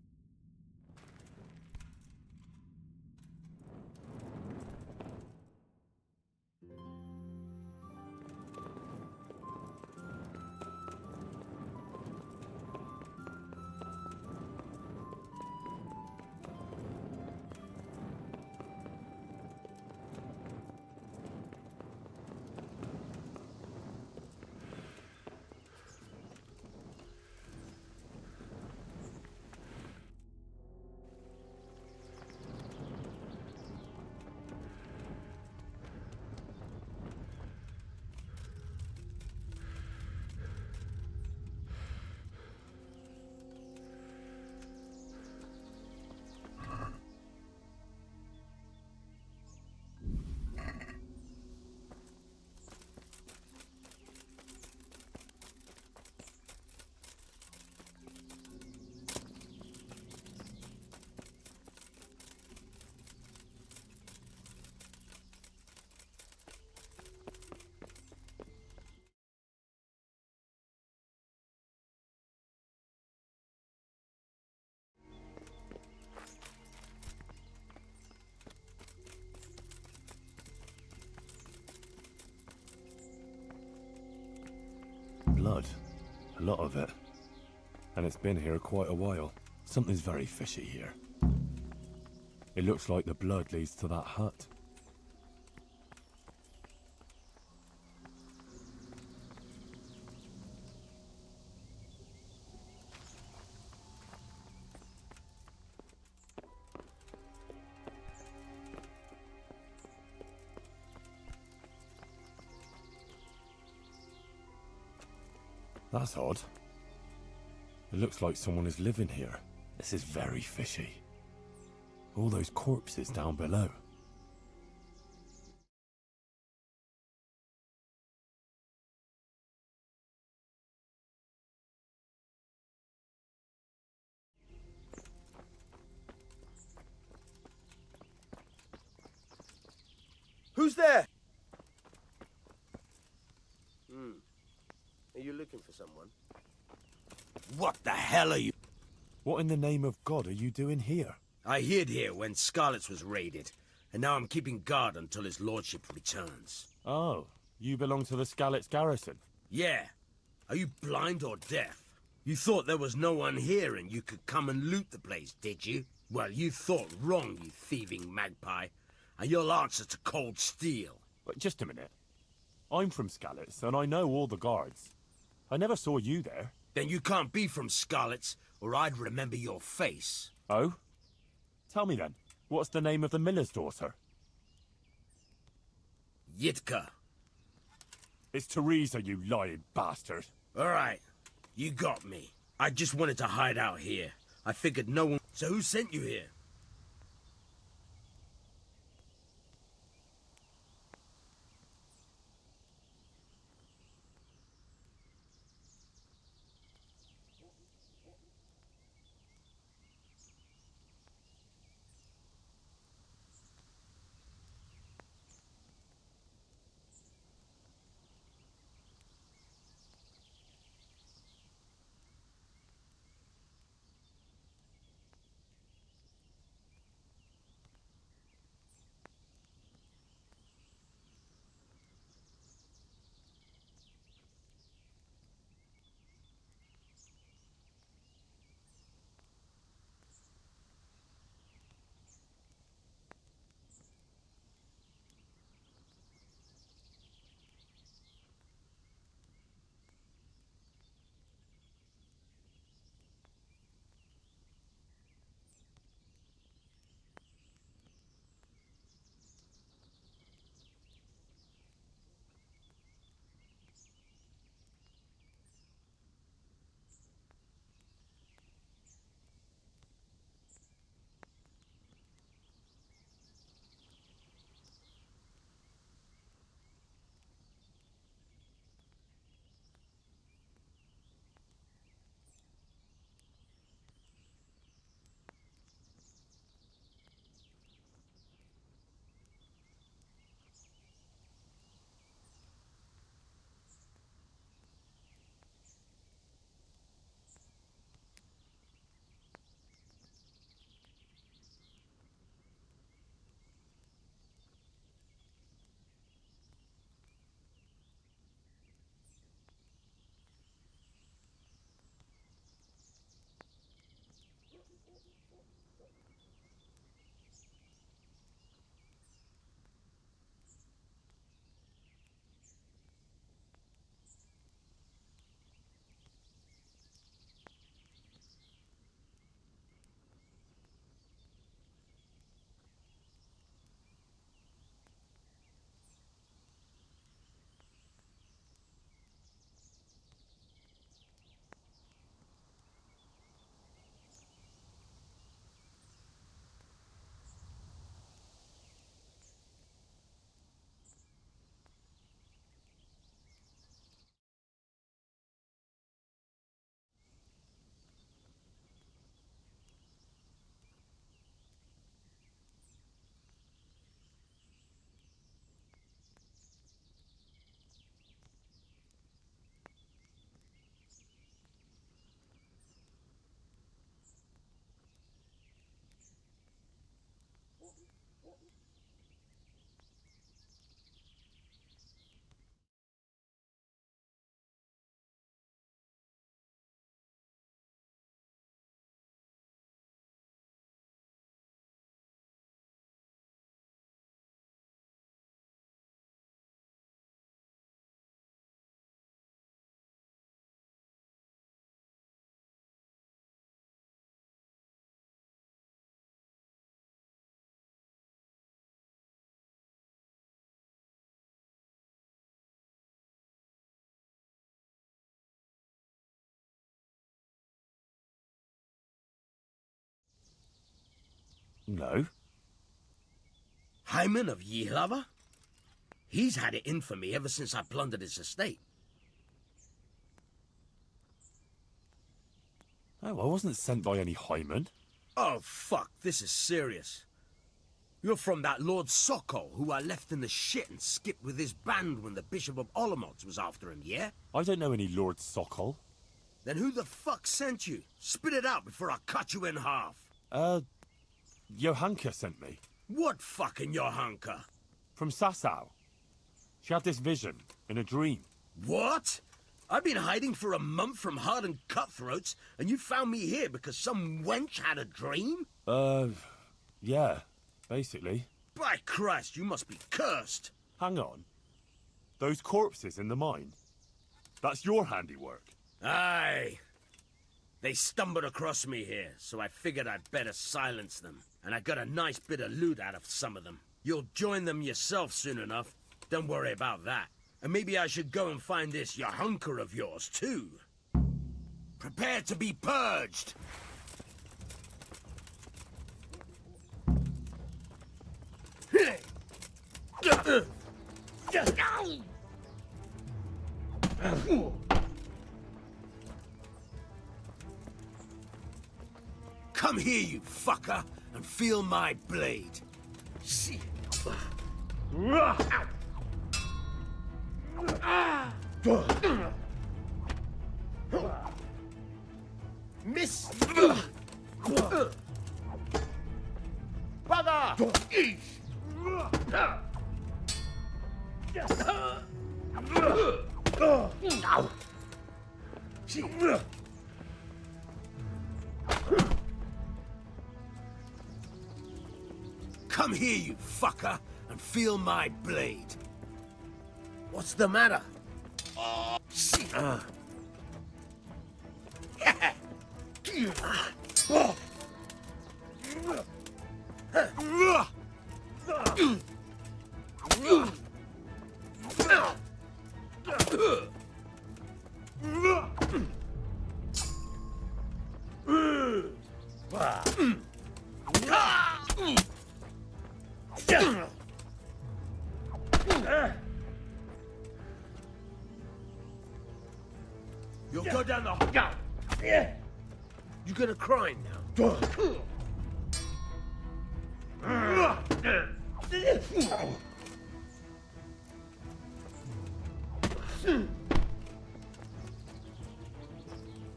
blood. A lot of it. And it's been here quite a while. Something's very fishy here. It looks like the blood leads to that hut. That's odd. It looks like someone is living here. This is very fishy. All those corpses down below. Who's there? Are you looking for someone? What the hell are you? What in the name of God are you doing here? I hid here when Scarlet's was raided, and now I'm keeping guard until his lordship returns. Oh, you belong to the Skalitz garrison? Yeah. Are you blind or deaf? You thought there was no one here and you could come and loot the place, did you? Well, you thought wrong, you thieving magpie. And you'll answer to cold steel. But just a minute. I'm from Skalitz, and I know all the guards. I never saw you there. Then you can't be from Scarlet's, or I'd remember your face. Oh? Tell me then, what's the name of the miller's daughter? Yitka. It's Teresa, you lying bastard. All right, you got me. I just wanted to hide out here. I figured no one... So who sent you here? No. Hyman of Yehlava? He's had it in for me ever since I plundered his estate. Oh, I wasn't sent by any Hyman. Oh, fuck, this is serious. You're from that Lord Sokol who I left in the shit and skipped with his band when the Bishop of Olomouc was after him, yeah? I don't know any Lord Sokol. Then who the fuck sent you? Spit it out before I cut you in half. Johanka sent me. What fucking Johanka? From Sasau. She had this vision, in a dream. What? I've been hiding for a month from hardened cutthroats, and you found me here because some wench had a dream? Yeah, basically. By Christ, you must be cursed. Hang on. Those corpses in the mine? That's your handiwork. Aye. They stumbled across me here, so I figured I'd better silence them. And I got a nice bit of loot out of some of them. You'll join them yourself soon enough. Don't worry about that. And maybe I should go and find this Yahunker of yours, too. Prepare to be purged! Come here, you fucker, and feel my blade. See. Miss! Brother! Come here, you fucker, and feel my blade. What's the matter? You'll go down the hall. You gonna cry now?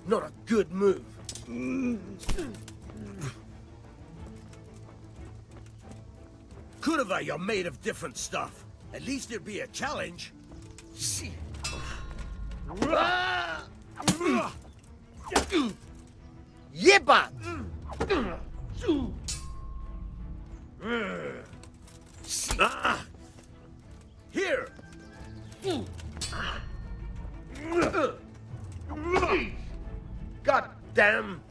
Not a good move. Kurwa, you're made of different stuff. At least it'd be a challenge. Yeba! Here! God damn!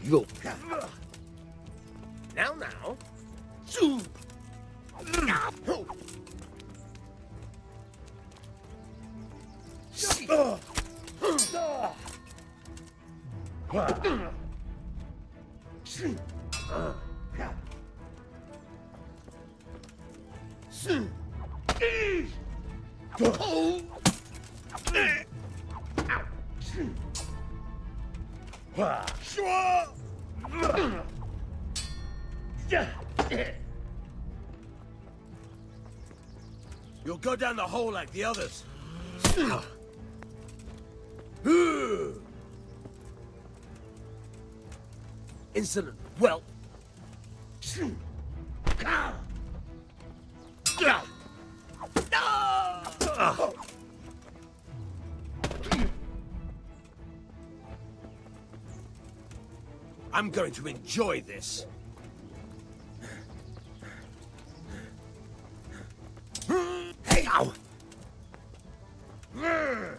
Look. Now. You'll go down the hole like the others. Insolent. Well. I'm going to enjoy this. Hey! Ow! Ow!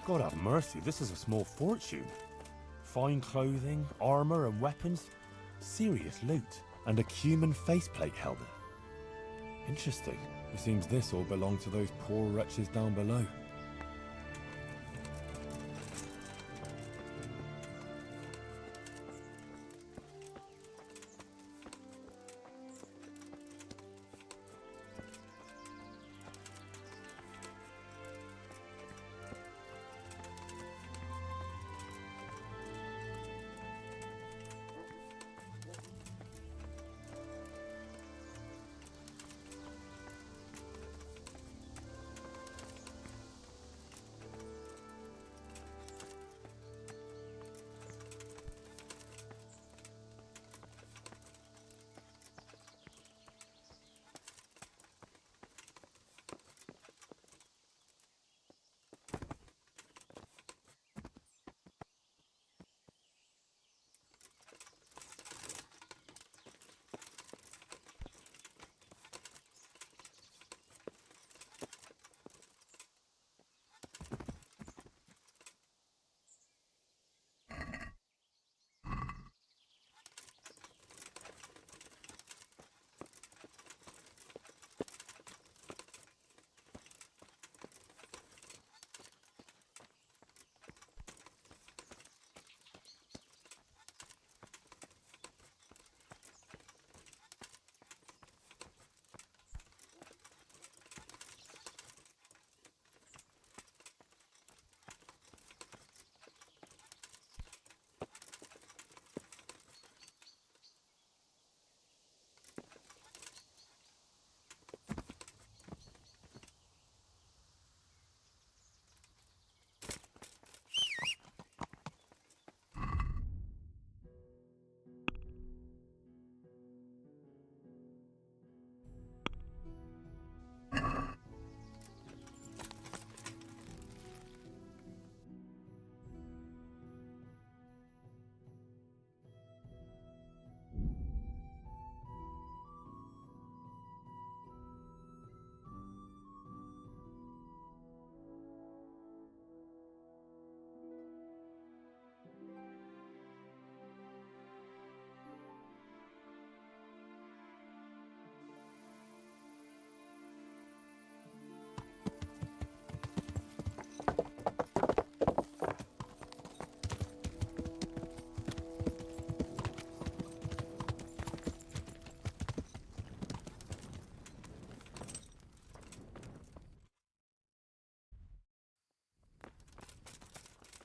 God have mercy, this is a small fortune. Fine clothing, armour and weapons. Serious loot. And a cumin faceplate helmet. Interesting. It seems this all belonged to those poor wretches down below.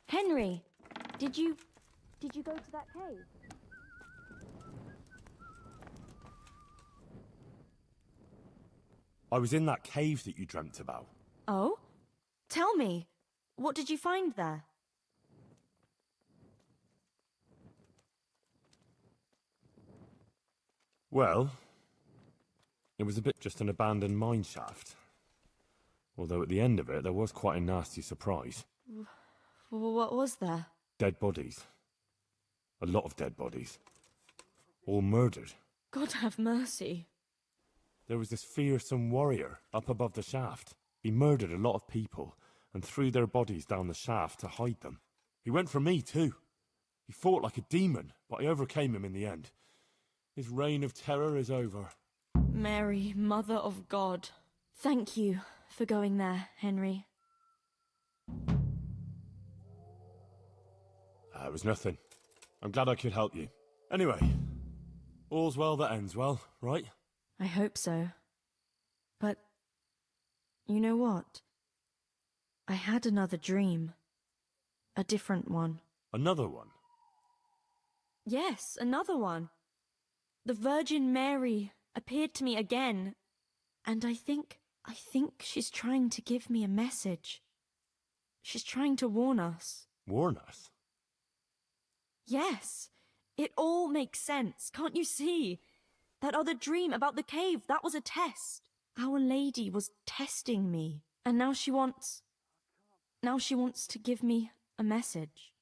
Henry, did you go to that cave? I was in that cave that you dreamt about. Oh? Tell me, what did you find there? Well, it was a bit just an abandoned mine shaft. Although at the end of it, there was quite a nasty surprise. What was there? Dead bodies. A lot of dead bodies. All murdered. God have mercy. There was this fearsome warrior up above the shaft. He murdered a lot of people and threw their bodies down the shaft to hide them. He went for me too. He fought like a demon, but I overcame him in the end. His reign of terror is over. Mary, Mother of God. Thank you for going there, Henry. It was nothing. I'm glad I could help you. Anyway, all's well that ends well, right? I hope so. But, you know what? I had another dream. A different one. Another one? Yes, another one. The Virgin Mary appeared to me again, and I think she's trying to give me a message. She's trying to warn us. Warn us? Yes, it all makes sense, can't you see? That other dream about the cave, that was a test. Our Lady was testing me, and now she wants to give me a message.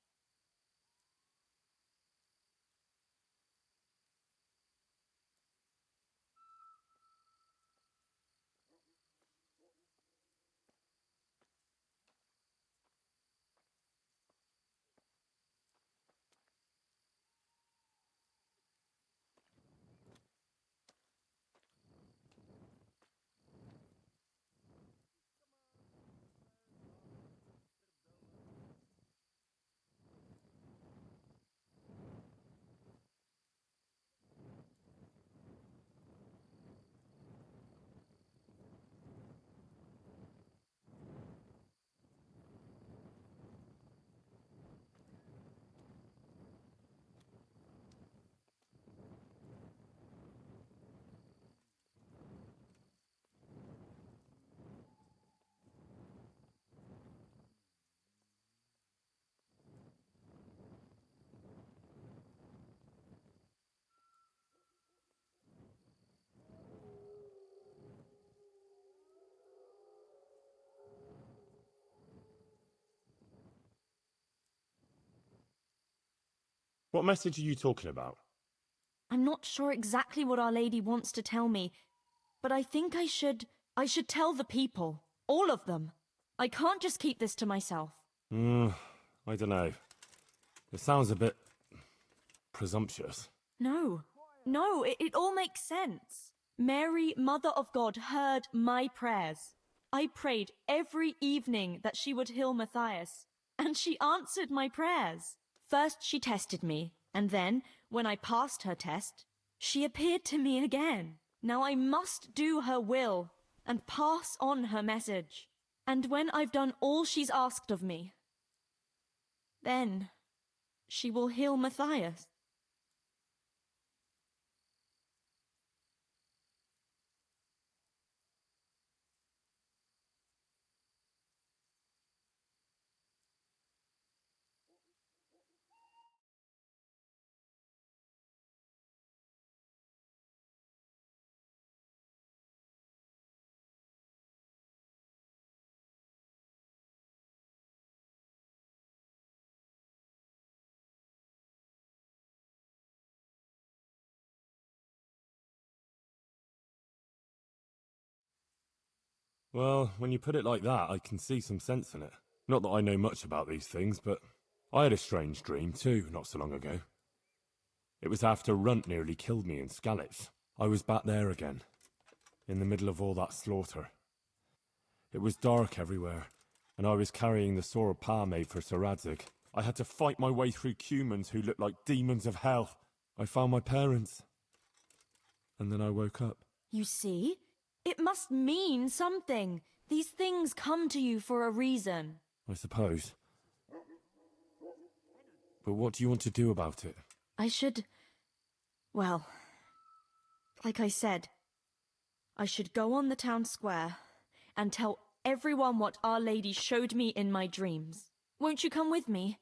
What message are you talking about? I'm not sure exactly what Our Lady wants to tell me, but I think I should tell the people. All of them. I can't just keep this to myself. I don't know. It sounds a bit presumptuous. No, it all makes sense. Mary, Mother of God, heard my prayers. I prayed every evening that she would heal Matthias, and she answered my prayers. First she tested me, and then, when I passed her test, she appeared to me again. Now I must do her will and pass on her message. And when I've done all she's asked of me, then she will heal Matthias. Well, when you put it like that, I can see some sense in it. Not that I know much about these things, but I had a strange dream too, not so long ago. It was after Runt nearly killed me in Skalitz. I was back there again, in the middle of all that slaughter. It was dark everywhere, and I was carrying the sword Pa made for Sir Radzig. I had to fight my way through humans who looked like demons of hell. I found my parents, and then I woke up. You see? It must mean something. These things come to you for a reason. I suppose. But what do you want to do about it? Well, like I said, I should go on the town square and tell everyone what Our Lady showed me in my dreams. Won't you come with me?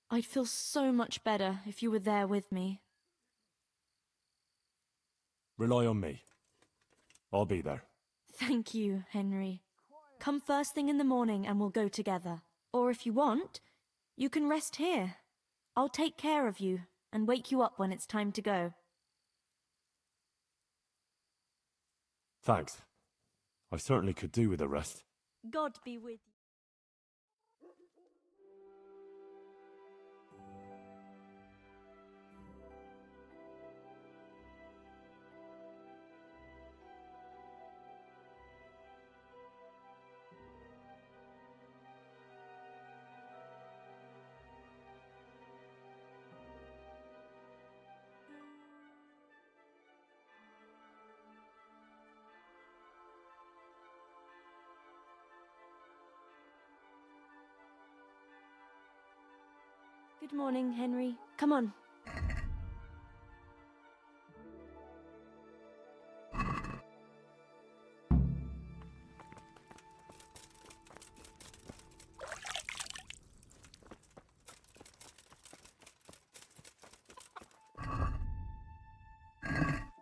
I'd feel so much better if you were there with me. Rely on me. I'll be there. Thank you, Henry. Come first thing in the morning and we'll go together. Or if you want, You can rest here. I'll take care of you and wake you up when it's time to go. Thanks. I certainly could do with a rest. God be with you. Good morning, Henry. Come on.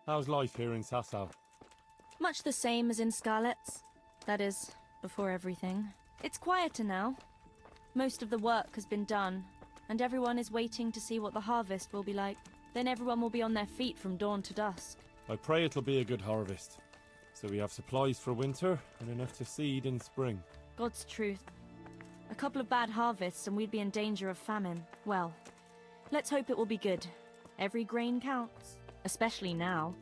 How's life here in Sasau? Much the same as in Scarlet's. That is, before everything. It's quieter now. Most of the work has been done, and everyone is waiting to see what the harvest will be like. Then everyone will be on their feet from dawn to dusk. I pray it'll be a good harvest, so we have supplies for winter and enough to seed in spring. God's truth. A couple of bad harvests and we'd be in danger of famine. Well, let's hope it will be good. Every grain counts, especially now,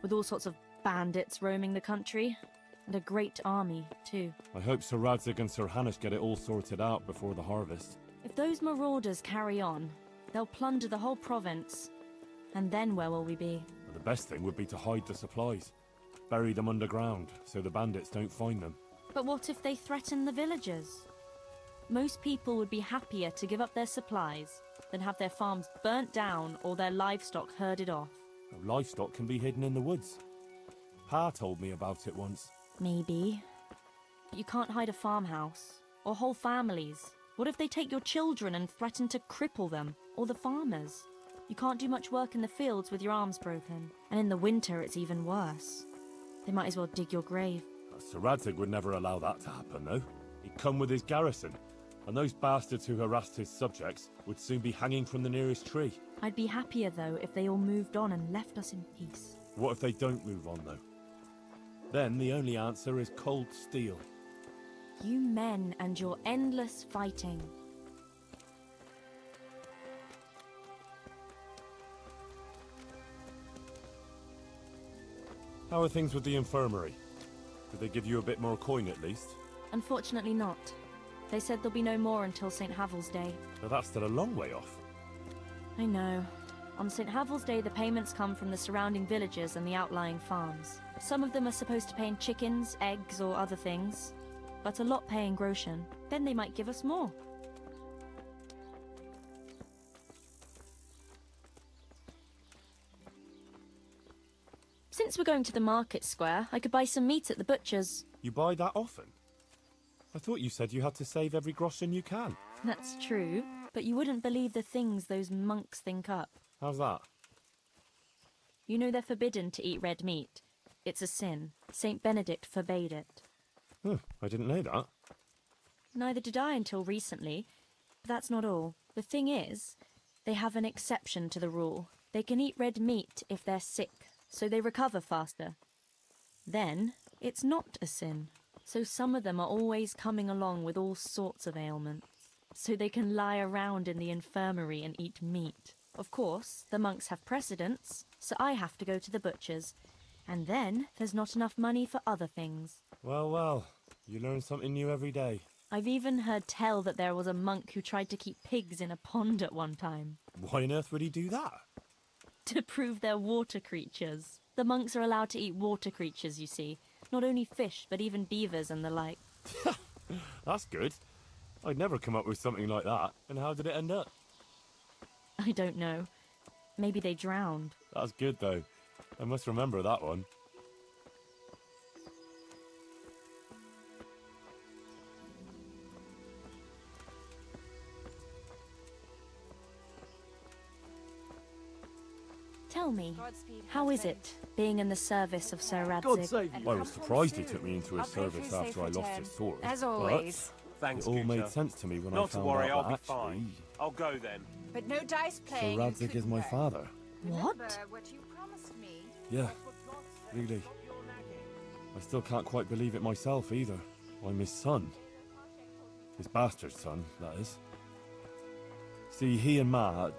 with all sorts of bandits roaming the country, and a great army, too. I hope Sir Radzig and Sir Hanush get it all sorted out before the harvest. If those marauders carry on, they'll plunder the whole province. And then where will we be? Well, the best thing would be to hide the supplies. Bury them underground, so the bandits don't find them. But what if they threaten the villagers? Most people would be happier to give up their supplies than have their farms burnt down or their livestock herded off. Well, livestock can be hidden in the woods. Pa told me about it once. Maybe. But you can't hide a farmhouse, or whole families. What if they take your children and threaten to cripple them, or the farmers? You can't do much work in the fields with your arms broken. And in the winter, it's even worse. They might as well dig your grave. Sir Radzig would never allow that to happen, though. He'd come with his garrison, and those bastards who harassed his subjects would soon be hanging from the nearest tree. I'd be happier, though, if they all moved on and left us in peace. What if they don't move on, though? Then the only answer is cold steel. You men and your endless fighting. How are things with the infirmary? Did they give you a bit more coin at least? Unfortunately not. They said there'll be no more until St. Havel's Day. Now that's still a long way off. I know. On St. Havel's Day, the payments come from the surrounding villages and the outlying farms. Some of them are supposed to pay in chickens, eggs, or other things, but a lot pay in groschen. Then they might give us more. Since we're going to the market square, I could buy some meat at the butcher's. You buy that often? I thought you said you had to save every groschen you can. That's true, but you wouldn't believe the things those monks think up. How's that? You know they're forbidden to eat red meat. It's a sin. Saint Benedict forbade it. I didn't know that. Neither did I until recently. But that's not all. The thing is, they have an exception to the rule. They can eat red meat if they're sick, so they recover faster. Then, it's not a sin. So some of them are always coming along with all sorts of ailments. So they can lie around in the infirmary and eat meat. Of course, the monks have precedence, so I have to go to the butcher's. And then, there's not enough money for other things. Well, well, you learn something new every day. I've even heard tell that there was a monk who tried to keep pigs in a pond at one time. Why on earth would he do that? To prove they're water creatures. The monks are allowed to eat water creatures, you see. Not only fish, but even beavers and the like. That's good. I'd never come up with something like that. And how did it end up? I don't know. Maybe they drowned. That's good, though. I must remember that one. Tell me, how is it, being in the service of Sir Radzig? I was surprised he took me into his service after I lost his sword. As always. It all made sense to me when I Not to found worry, out I'll that be fine. I'll go then. But no dice Sir playing. Radzig is my father. What? What you promised me. Yeah, really. I still can't quite believe it myself either. I'm his son. His bastard son, that is. See, he and Ma had...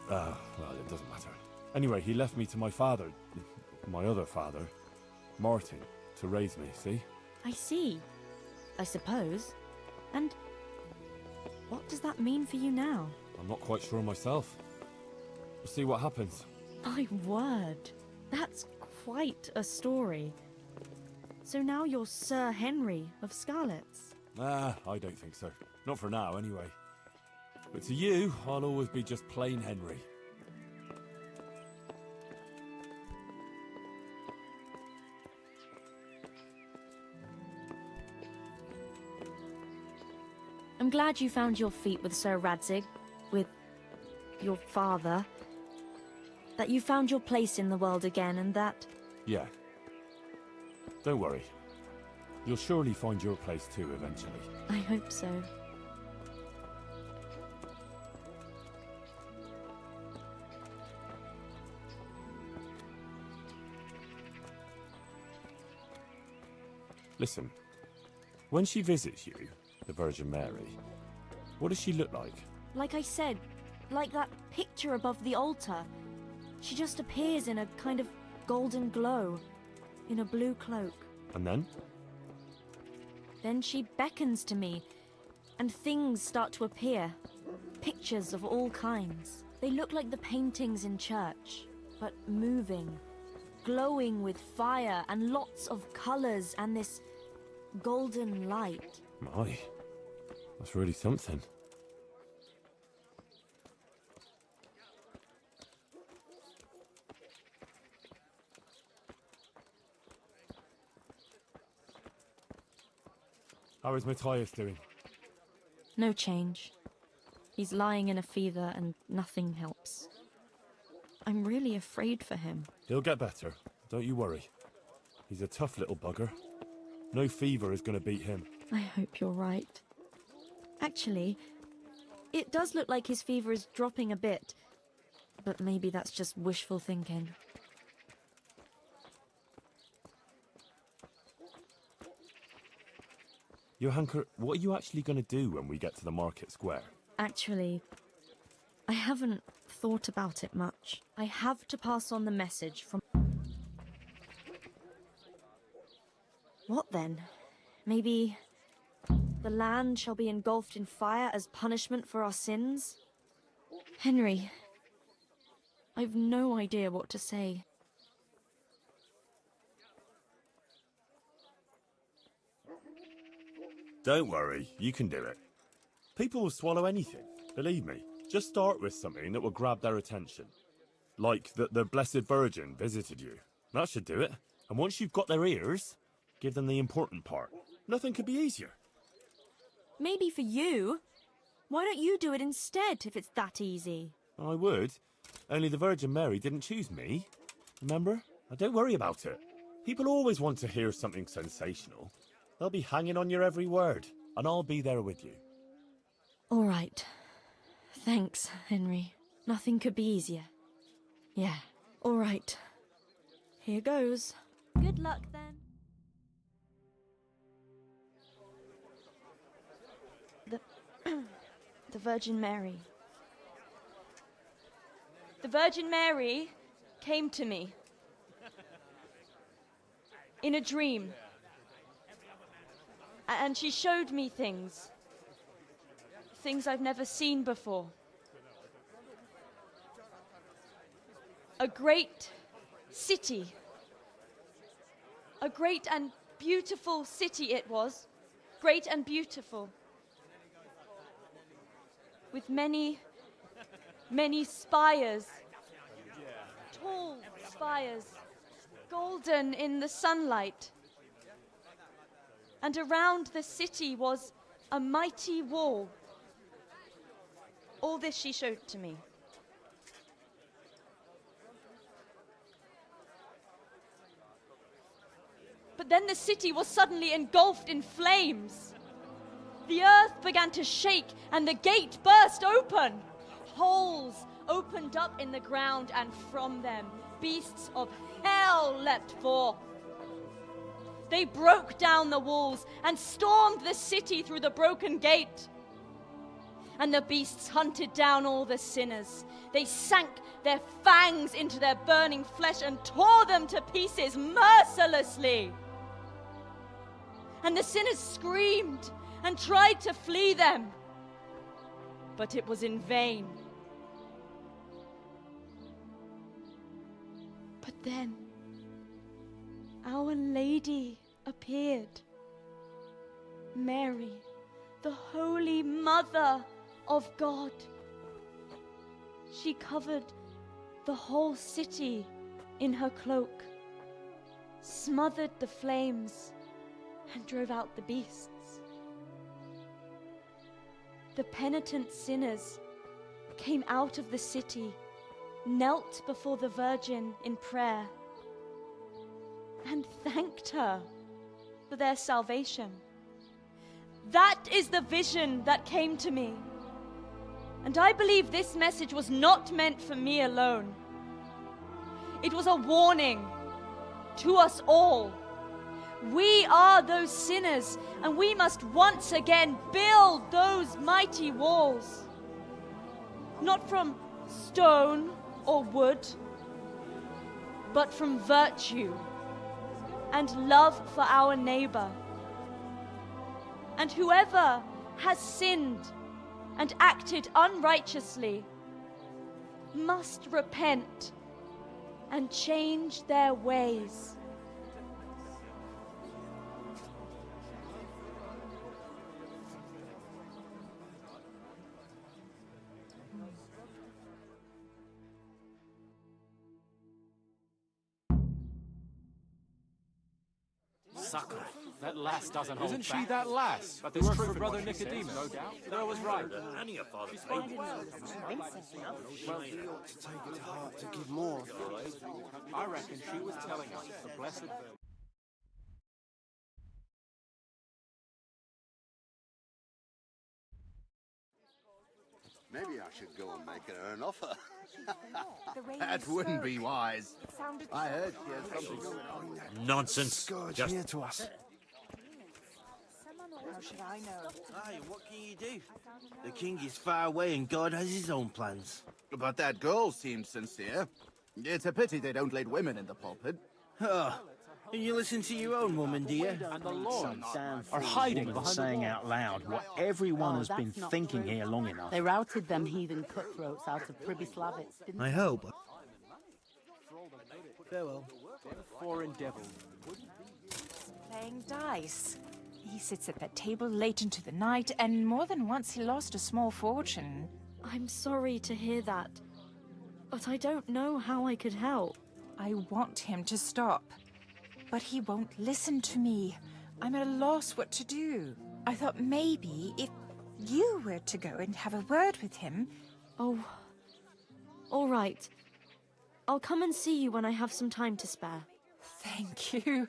well, it doesn't matter. Anyway, he left me to my father, my other father, Martin, to raise me, see? I see. I suppose. And what does that mean for you now? I'm not quite sure myself. We'll see what happens. My word. That's quite a story. So now you're Sir Henry of Scarlets. I don't think so. Not for now, anyway. But to you, I'll always be just plain Henry. I'm glad you found your feet with Sir Radzig, with your father. That you found your place in the world again, and that... Yeah. Don't worry. You'll surely find your place too, eventually. I hope so. Listen, when she visits you, the Virgin Mary, what does she look like? Like I said, like that picture above the altar. She just appears in a kind of golden glow, in a blue cloak. And then? Then she beckons to me, and things start to appear. Pictures of all kinds. They look like the paintings in church, but moving, glowing with fire and lots of colours and this golden light. My, that's really something. How is Matthias doing? No change. He's lying in a fever and nothing helps. I'm really afraid for him. He'll get better, don't you worry. He's a tough little bugger. No fever is going to beat him. I hope you're right. Actually, it does look like his fever is dropping a bit, but maybe that's just wishful thinking. Johanker, what are you actually going to do when we get to the market square? Actually, I haven't thought about it much. I have to pass on the message from... What then? Maybe the land shall be engulfed in fire as punishment for our sins? Henry, I've no idea what to say. Don't worry, you can do it. People will swallow anything, believe me. Just start with something that will grab their attention. Like that the Blessed Virgin visited you. That should do it. And once you've got their ears, give them the important part. Nothing could be easier. Maybe for you. Why don't you do it instead, if it's that easy? I would. Only the Virgin Mary didn't choose me. Remember? Now don't worry about it. People always want to hear something sensational. They'll be hanging on your every word, and I'll be there with you. All right. Thanks, Henry. Nothing could be easier. Yeah. All right. Here goes. Good luck, then. The Virgin Mary. The Virgin Mary came to me in a dream. And she showed me things. Things I've never seen before. A great city. A great and beautiful city it was. Great and beautiful. With many, many spires. Tall spires. Golden in the sunlight. And around the city was a mighty wall. All this she showed to me. But then the city was suddenly engulfed in flames. The earth began to shake, and the gate burst open. Holes opened up in the ground, and from them beasts of hell leapt forth. They broke down the walls and stormed the city through the broken gate. And the beasts hunted down all the sinners. They sank their fangs into their burning flesh and tore them to pieces mercilessly. And the sinners screamed and tried to flee them, but it was in vain. But then Our Lady appeared. Mary, the Holy Mother of God. She covered the whole city in her cloak, smothered the flames, and drove out the beasts. The penitent sinners came out of the city, knelt before the Virgin in prayer, and thanked her for their salvation. That is the vision that came to me. And I believe this message was not meant for me alone. It was a warning to us all. We are those sinners, and we must once again build those mighty walls. Not from stone or wood, but from virtue and love for our neighbor. And whoever has sinned and acted unrighteously must repent and change their ways. Sucker. That lass doesn't hold Isn't she back. that lass? But Who there's worked truth for in Brother what she says, Nicodemus? no doubt. I was right. Any of father's Well, babies. we ought to take it to heart to give more. I reckon she was telling us the blessed Virgin. Maybe I should go and make her an offer. That wouldn't be wise. I heard she had something going on. Nonsense. Just Here to us. How should I know? Aye, what can you do? The king is far away and God has his own plans. But that girl seems sincere. It's a pity they don't let women in the pulpit. Oh, you listen to your own woman, dear. And the Lord Are hiding behind saying out loud what everyone has been thinking here long enough. They routed them heathen cutthroats out of Pribyslavitz, didn't I they? hope. Farewell. Foreign devil. Playing dice. He sits at that table late into the night, and more than once he lost a small fortune. I'm sorry to hear that, but I don't know how I could help. I want him to stop, but he won't listen to me. I'm at a loss what to do. I thought maybe if you were to go and have a word with him... Oh, all right. I'll come and see you when I have some time to spare. Thank you.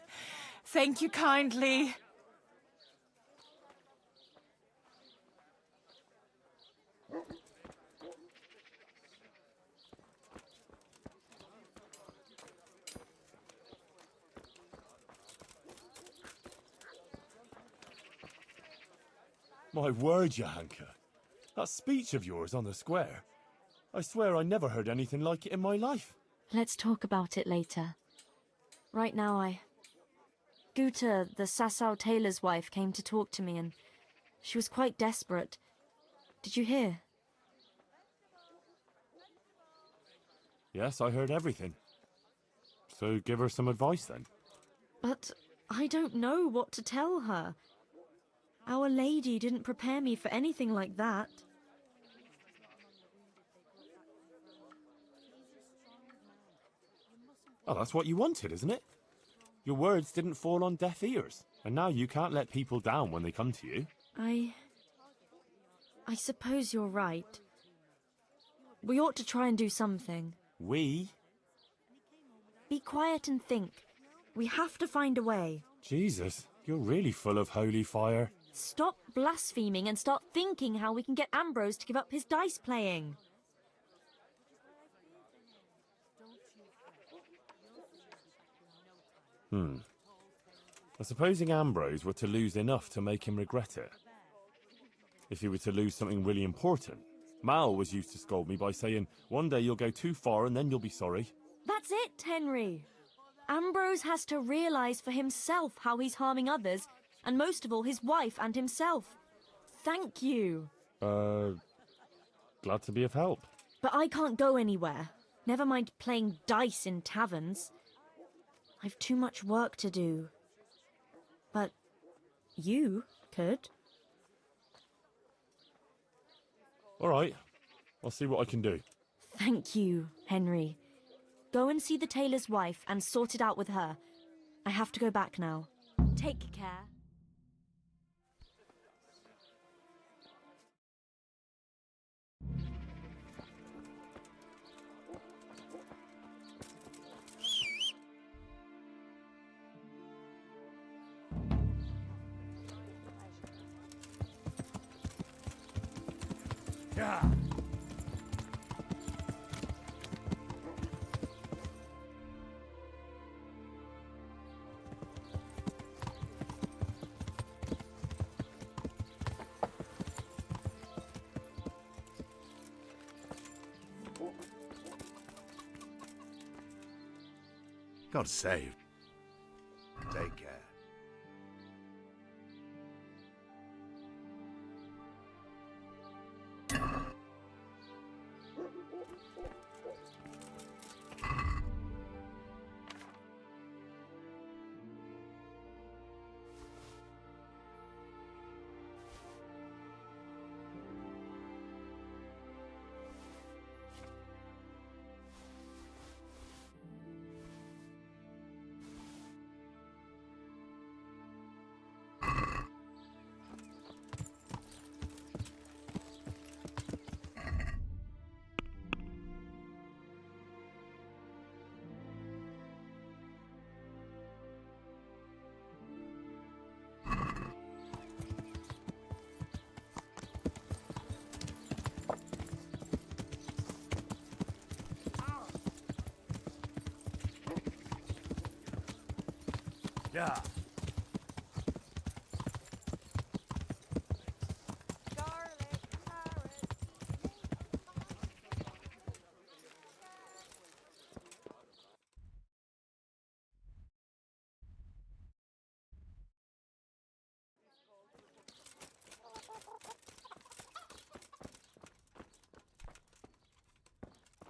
Thank you kindly. My word, Johanka. That speech of yours on the square. I swear I never heard anything like it in my life. Let's talk about it later. Right now, Guta, the Sasau tailor's wife, came to talk to me, and she was quite desperate. Did you hear? Yes, I heard everything. So give her some advice then. But I don't know what to tell her. Our Lady didn't prepare me for anything like that. Oh, that's what you wanted, isn't it? Your words didn't fall on deaf ears, and now you can't let people down when they come to you. I suppose you're right. We ought to try and do something. We? Be quiet and think. We have to find a way. Jesus, you're really full of holy fire. Stop blaspheming and start thinking how we can get Ambrose to give up his dice playing. Supposing Ambrose were to lose enough to make him regret it. If he were to lose something really important. Mal was used to scold me by saying, one day you'll go too far and then you'll be sorry. That's it, Henry. Ambrose has to realise for himself how he's harming others, and most of all his wife and himself. Thank you. Glad to be of help. But I can't go anywhere. Never mind playing dice in taverns. I've too much work to do. But you could. All right. I'll see what I can do. Thank you, Henry. Go and see the tailor's wife and sort it out with her. I have to go back now. Take care. Yeah. God save. Take care. Yeah.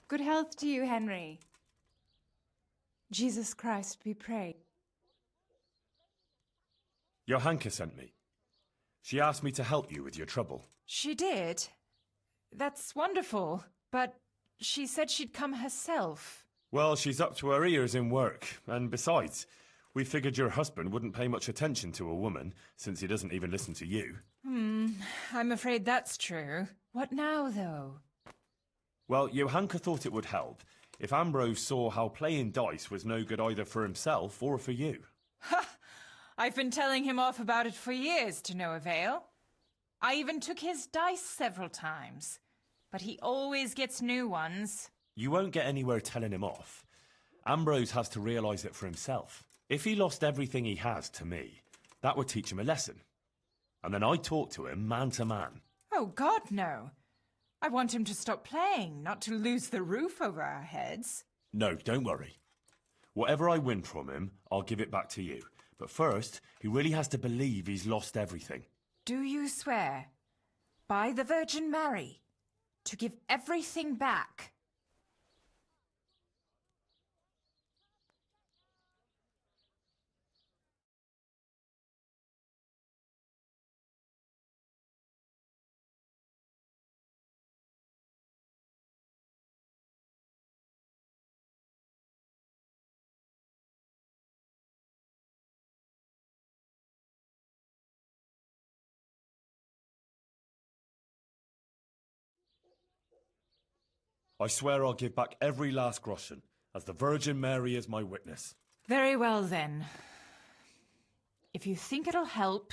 Good health to you, Henry. Jesus Christ be praised. Johanka sent me. She asked me to help you with your trouble. She did? That's wonderful, but she said she'd come herself. Well, she's up to her ears in work, and besides, we figured your husband wouldn't pay much attention to a woman, since he doesn't even listen to you. I'm afraid that's true. What now, though? Well, Johanka thought it would help if Ambrose saw how playing dice was no good either for himself or for you. Ha! I've been telling him off about it for years to no avail. I even took his dice several times, but he always gets new ones. You won't get anywhere telling him off. Ambrose has to realise it for himself. If he lost everything he has to me, that would teach him a lesson. And then I'd talk to him man to man. Oh, God, no. I want him to stop playing, not to lose the roof over our heads. No, don't worry. Whatever I win from him, I'll give it back to you. But first, he really has to believe he's lost everything. Do you swear, by the Virgin Mary, to give everything back? I swear I'll give back every last groschen, as the Virgin Mary is my witness. Very well, then. If you think it'll help,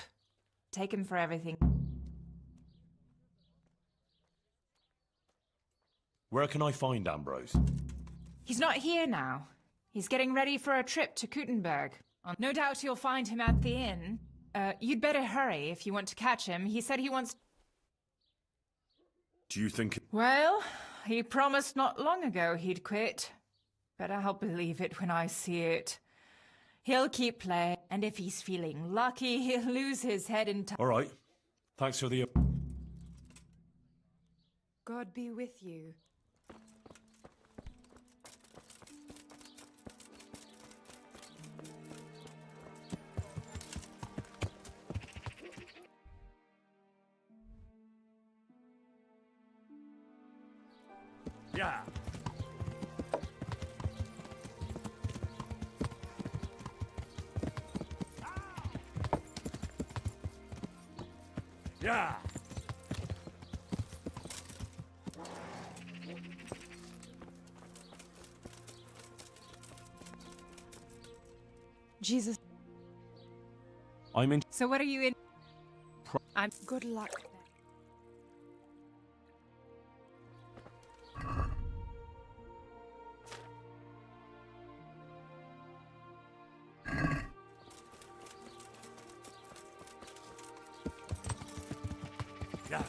take him for everything. Where can I find Ambrose? He's not here now. He's getting ready for a trip to Kuttenberg. No doubt you'll find him at the inn. You'd better hurry if you want to catch him. He said he wants... Do you think... Well, he promised not long ago he'd quit. But I'll believe it when I see it. He'll keep playing, and if he's feeling lucky, he'll lose his head in time. All right. Thanks for the... God be with you. Yeah. Yeah. Jesus. I'm in... So what are you in? I'm... Good luck. Yeah.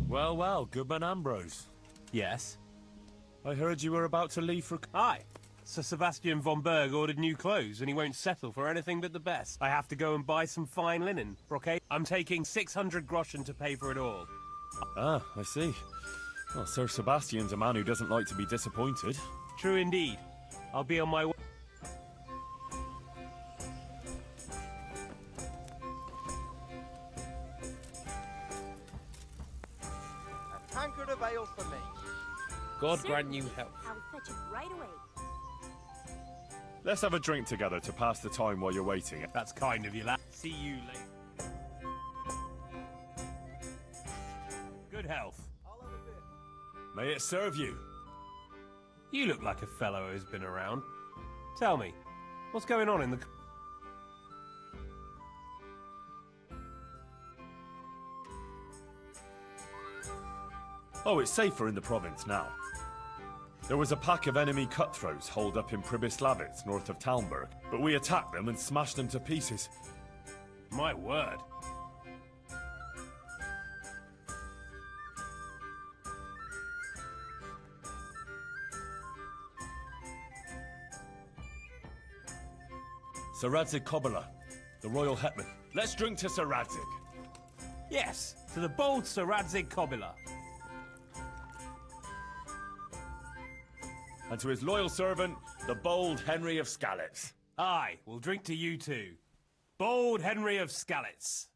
Well, well, Goodman Ambrose. Yes? I heard you were about to leave for... Aye. Sir Sebastian von Berg ordered new clothes and he won't settle for anything but the best. I have to go and buy some fine linen. Brocade. I'm taking 600 groschen to pay for it all. Ah, I see. Well, Sir Sebastian's a man who doesn't like to be disappointed. True indeed. I'll be on my way. A tankard of ale for me. God grant you health. I'll fetch it right away. Let's have a drink together to pass the time while you're waiting. That's kind of you, lad. See you later. Good health. May it serve you. You look like a fellow who's been around. Tell me, what's going on in the... Oh, it's safer in the province now. There was a pack of enemy cutthroats holed up in Pribyslavitz, north of Talmberg, but we attacked them and smashed them to pieces. My word. Sir Radzig Kobyla, the royal hetman. Let's drink to Sir Radzig. Yes, to the bold Sir Radzig Kobyla. And to his loyal servant, the bold Henry of Skalitz. Aye, we'll drink to you too. Bold Henry of Skalitz.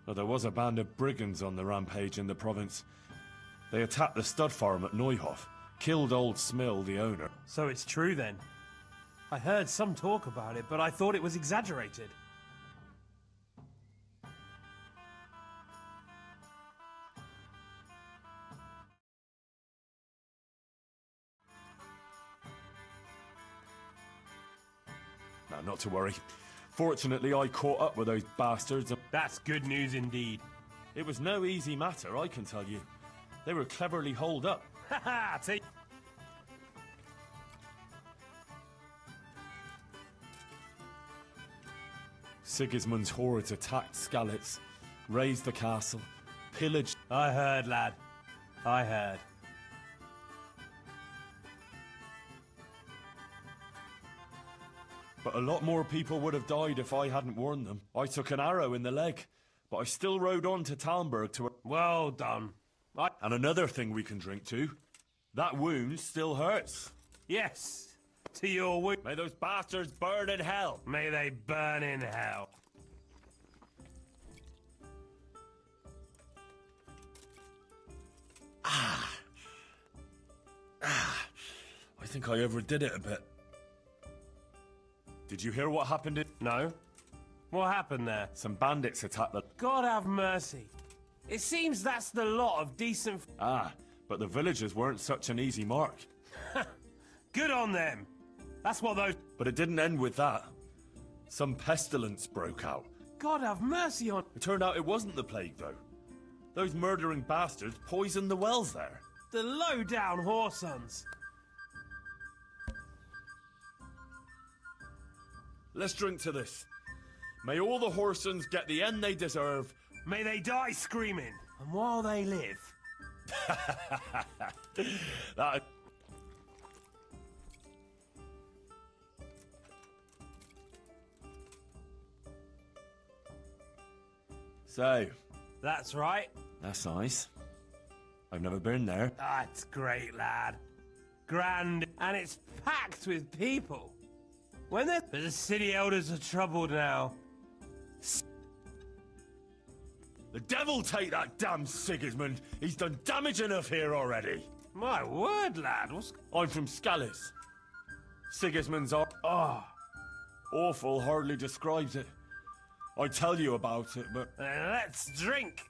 Well, there was a band of brigands on the rampage in the province. They attacked the stud farm at Neuhof, killed old Smill, the owner. So it's true then. I heard some talk about it, but I thought it was exaggerated. Now, not to worry. Fortunately, I caught up with those bastards. That's good news indeed. It was no easy matter, I can tell you. They were cleverly holed up. Ha ha! Sigismund's hordes attacked Skalitz, razed the castle, pillaged... I heard, lad. I heard. But a lot more people would have died if I hadn't warned them. I took an arrow in the leg, but I still rode on to Talmberg to... Well done. And another thing we can drink to. That wound still hurts. Yes, to your wound. May those bastards burn in hell. May they burn in hell. I think I overdid it a bit. Did you hear what happened? No. What happened there? Some bandits attacked the... God have mercy. It seems that's the lot of decent... But the villagers weren't such an easy mark. Good on them. That's what those... But it didn't end with that. Some pestilence broke out. God have mercy on... It turned out it wasn't the plague, though. Those murdering bastards poisoned the wells there. The low-down whoresons. Let's drink to this. May all the whoresons get the end they deserve. May they die screaming. And while they live... that... So... That's right. That's nice. I've never been there. That's great, lad. Grand, and it's packed with people. But the city elders are troubled now. The devil take that damn Sigismund! He's done damage enough here already! My word, lad, I'm from Scallis. Sigismund's awful hardly describes it. I'd tell you about it, but... let's drink!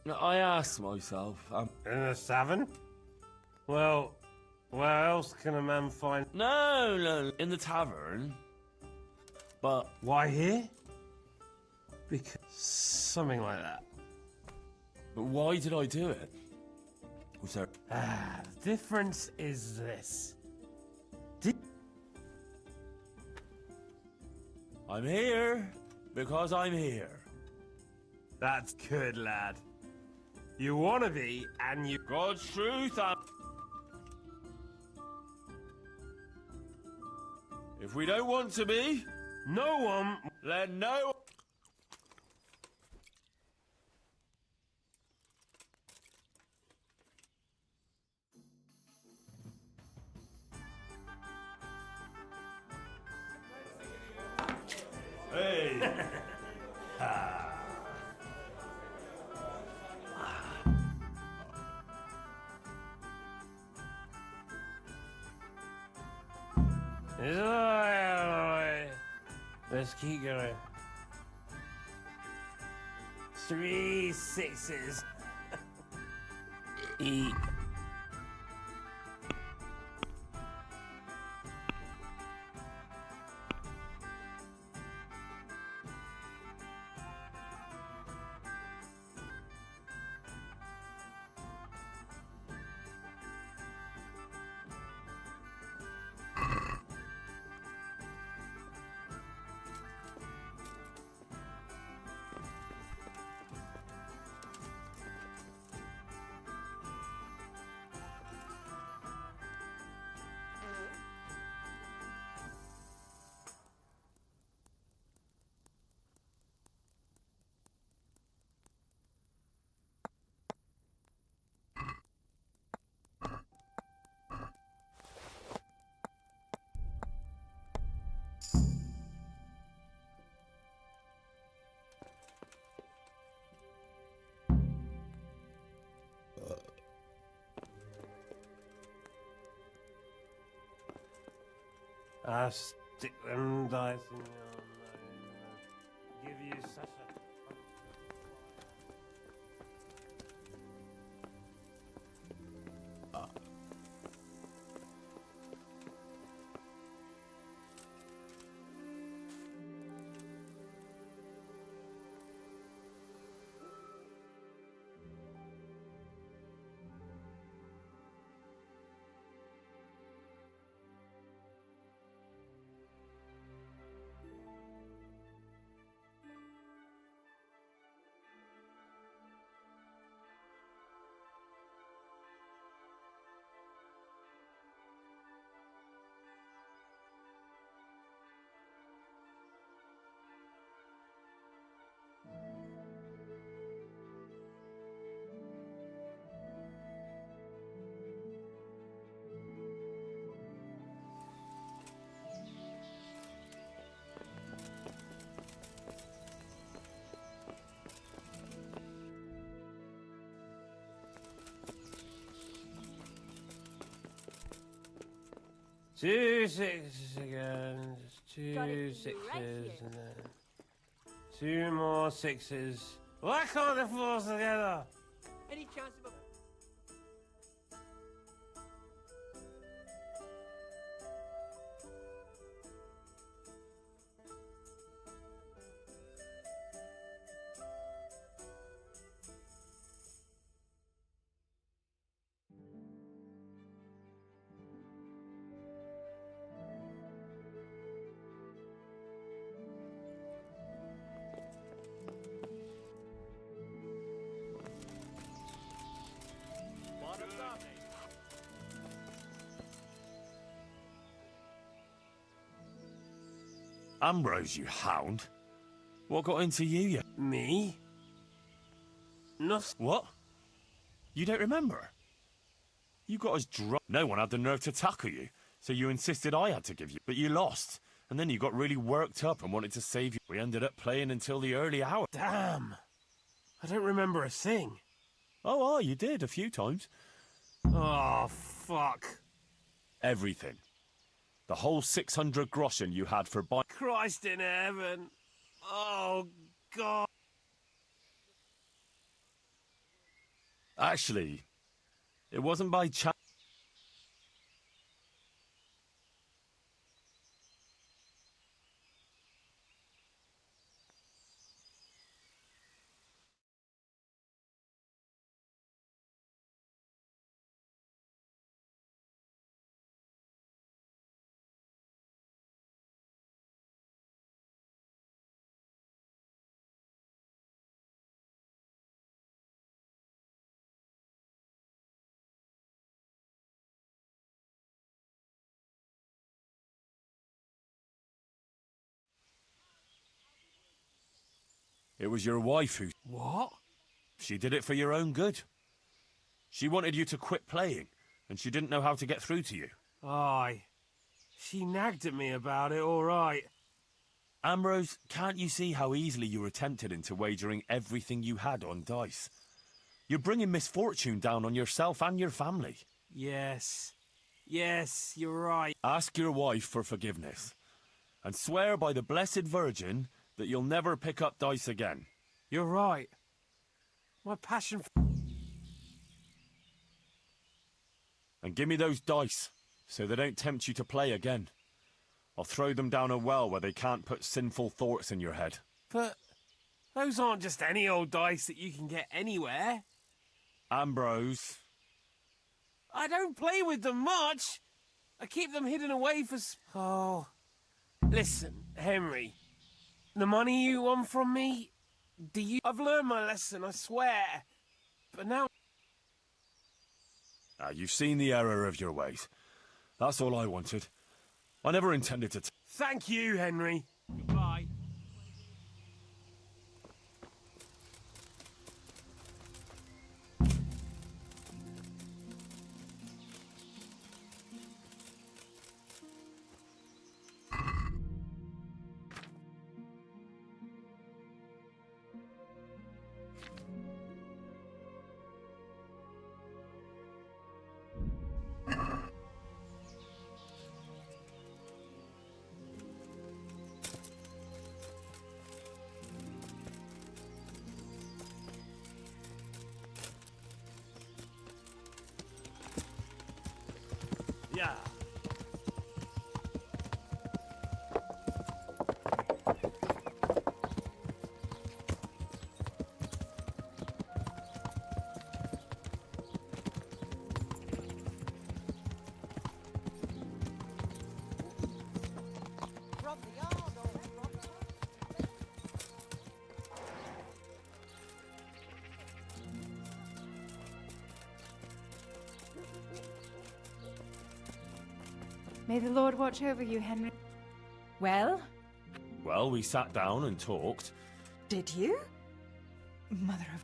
I asked myself, In the tavern? Well, where else can a man find... No, in the tavern. But... Why here? Because... something like that. But why did I do it? Was there... The difference is this. I'm here because I'm here. That's good, lad. You wanna be, and you... God's truth, If we don't want to be... No one... Then no... Hey! Let's keep going. 3 6s. Eat. I stick them dice in your nose. Give you such a... 2 6s again. 2 6s and then 2 more 6s. Why can't the fours together? Any chance of a... Ambrose, you hound. What got into you? Me? Nothing. What? You don't remember? You got us drunk. No one had the nerve to tackle you, so you insisted I had to give you. But you lost, and then you got really worked up and wanted to save you. We ended up playing until the early hour. Damn. I don't remember a thing. Oh, you did, a few times. Oh, fuck. Everything. The whole 600 groschen you had for buying. Christ in heaven. Oh, God. Actually, it wasn't by chance. It was your wife who... What? She did it for your own good. She wanted you to quit playing, and she didn't know how to get through to you. Aye. She nagged at me about it, all right. Ambrose, can't you see how easily you were tempted into wagering everything you had on dice? You're bringing misfortune down on yourself and your family. Yes. Yes, you're right. Ask your wife for forgiveness, and swear by the Blessed Virgin that you'll never pick up dice again. You're right. My passion for... And give me those dice, so they don't tempt you to play again. I'll throw them down a well where they can't put sinful thoughts in your head. But those aren't just any old dice that you can get anywhere. Ambrose. I don't play with them much. I keep them hidden away for... Oh. Listen, Henry. The money you want from me, I've learned my lesson, I swear. But now... You've seen the error of your ways. That's all I wanted. I never intended to... Thank you, Henry. Goodbye. Yeah. May the Lord watch over you, Henry. Well? Well, we sat down and talked. Did you? Mother of...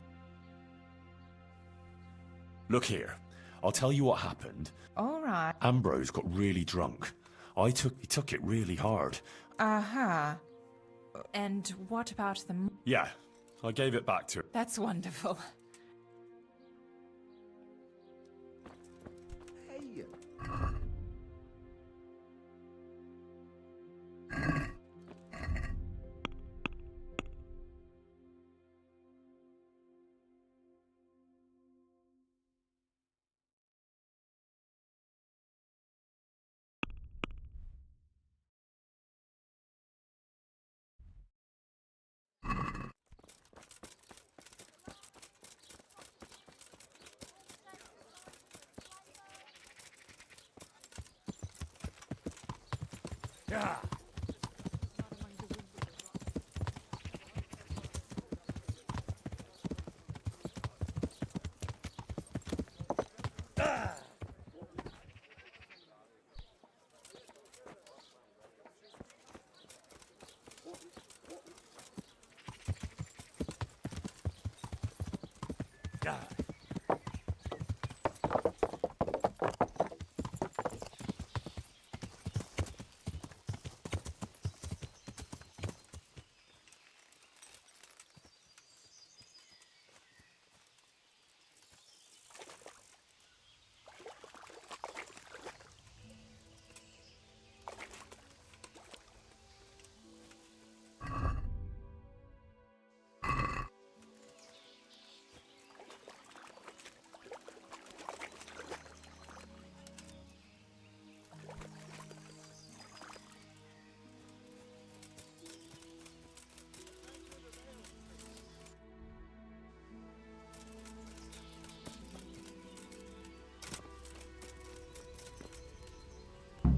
Look here. I'll tell you what happened. All right. Ambrose got really drunk. He took it really hard. Uh-huh. And what about the... Yeah, I gave it back to her. That's wonderful. Hey!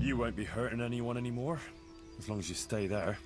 You won't be hurting anyone anymore, as long as you stay there.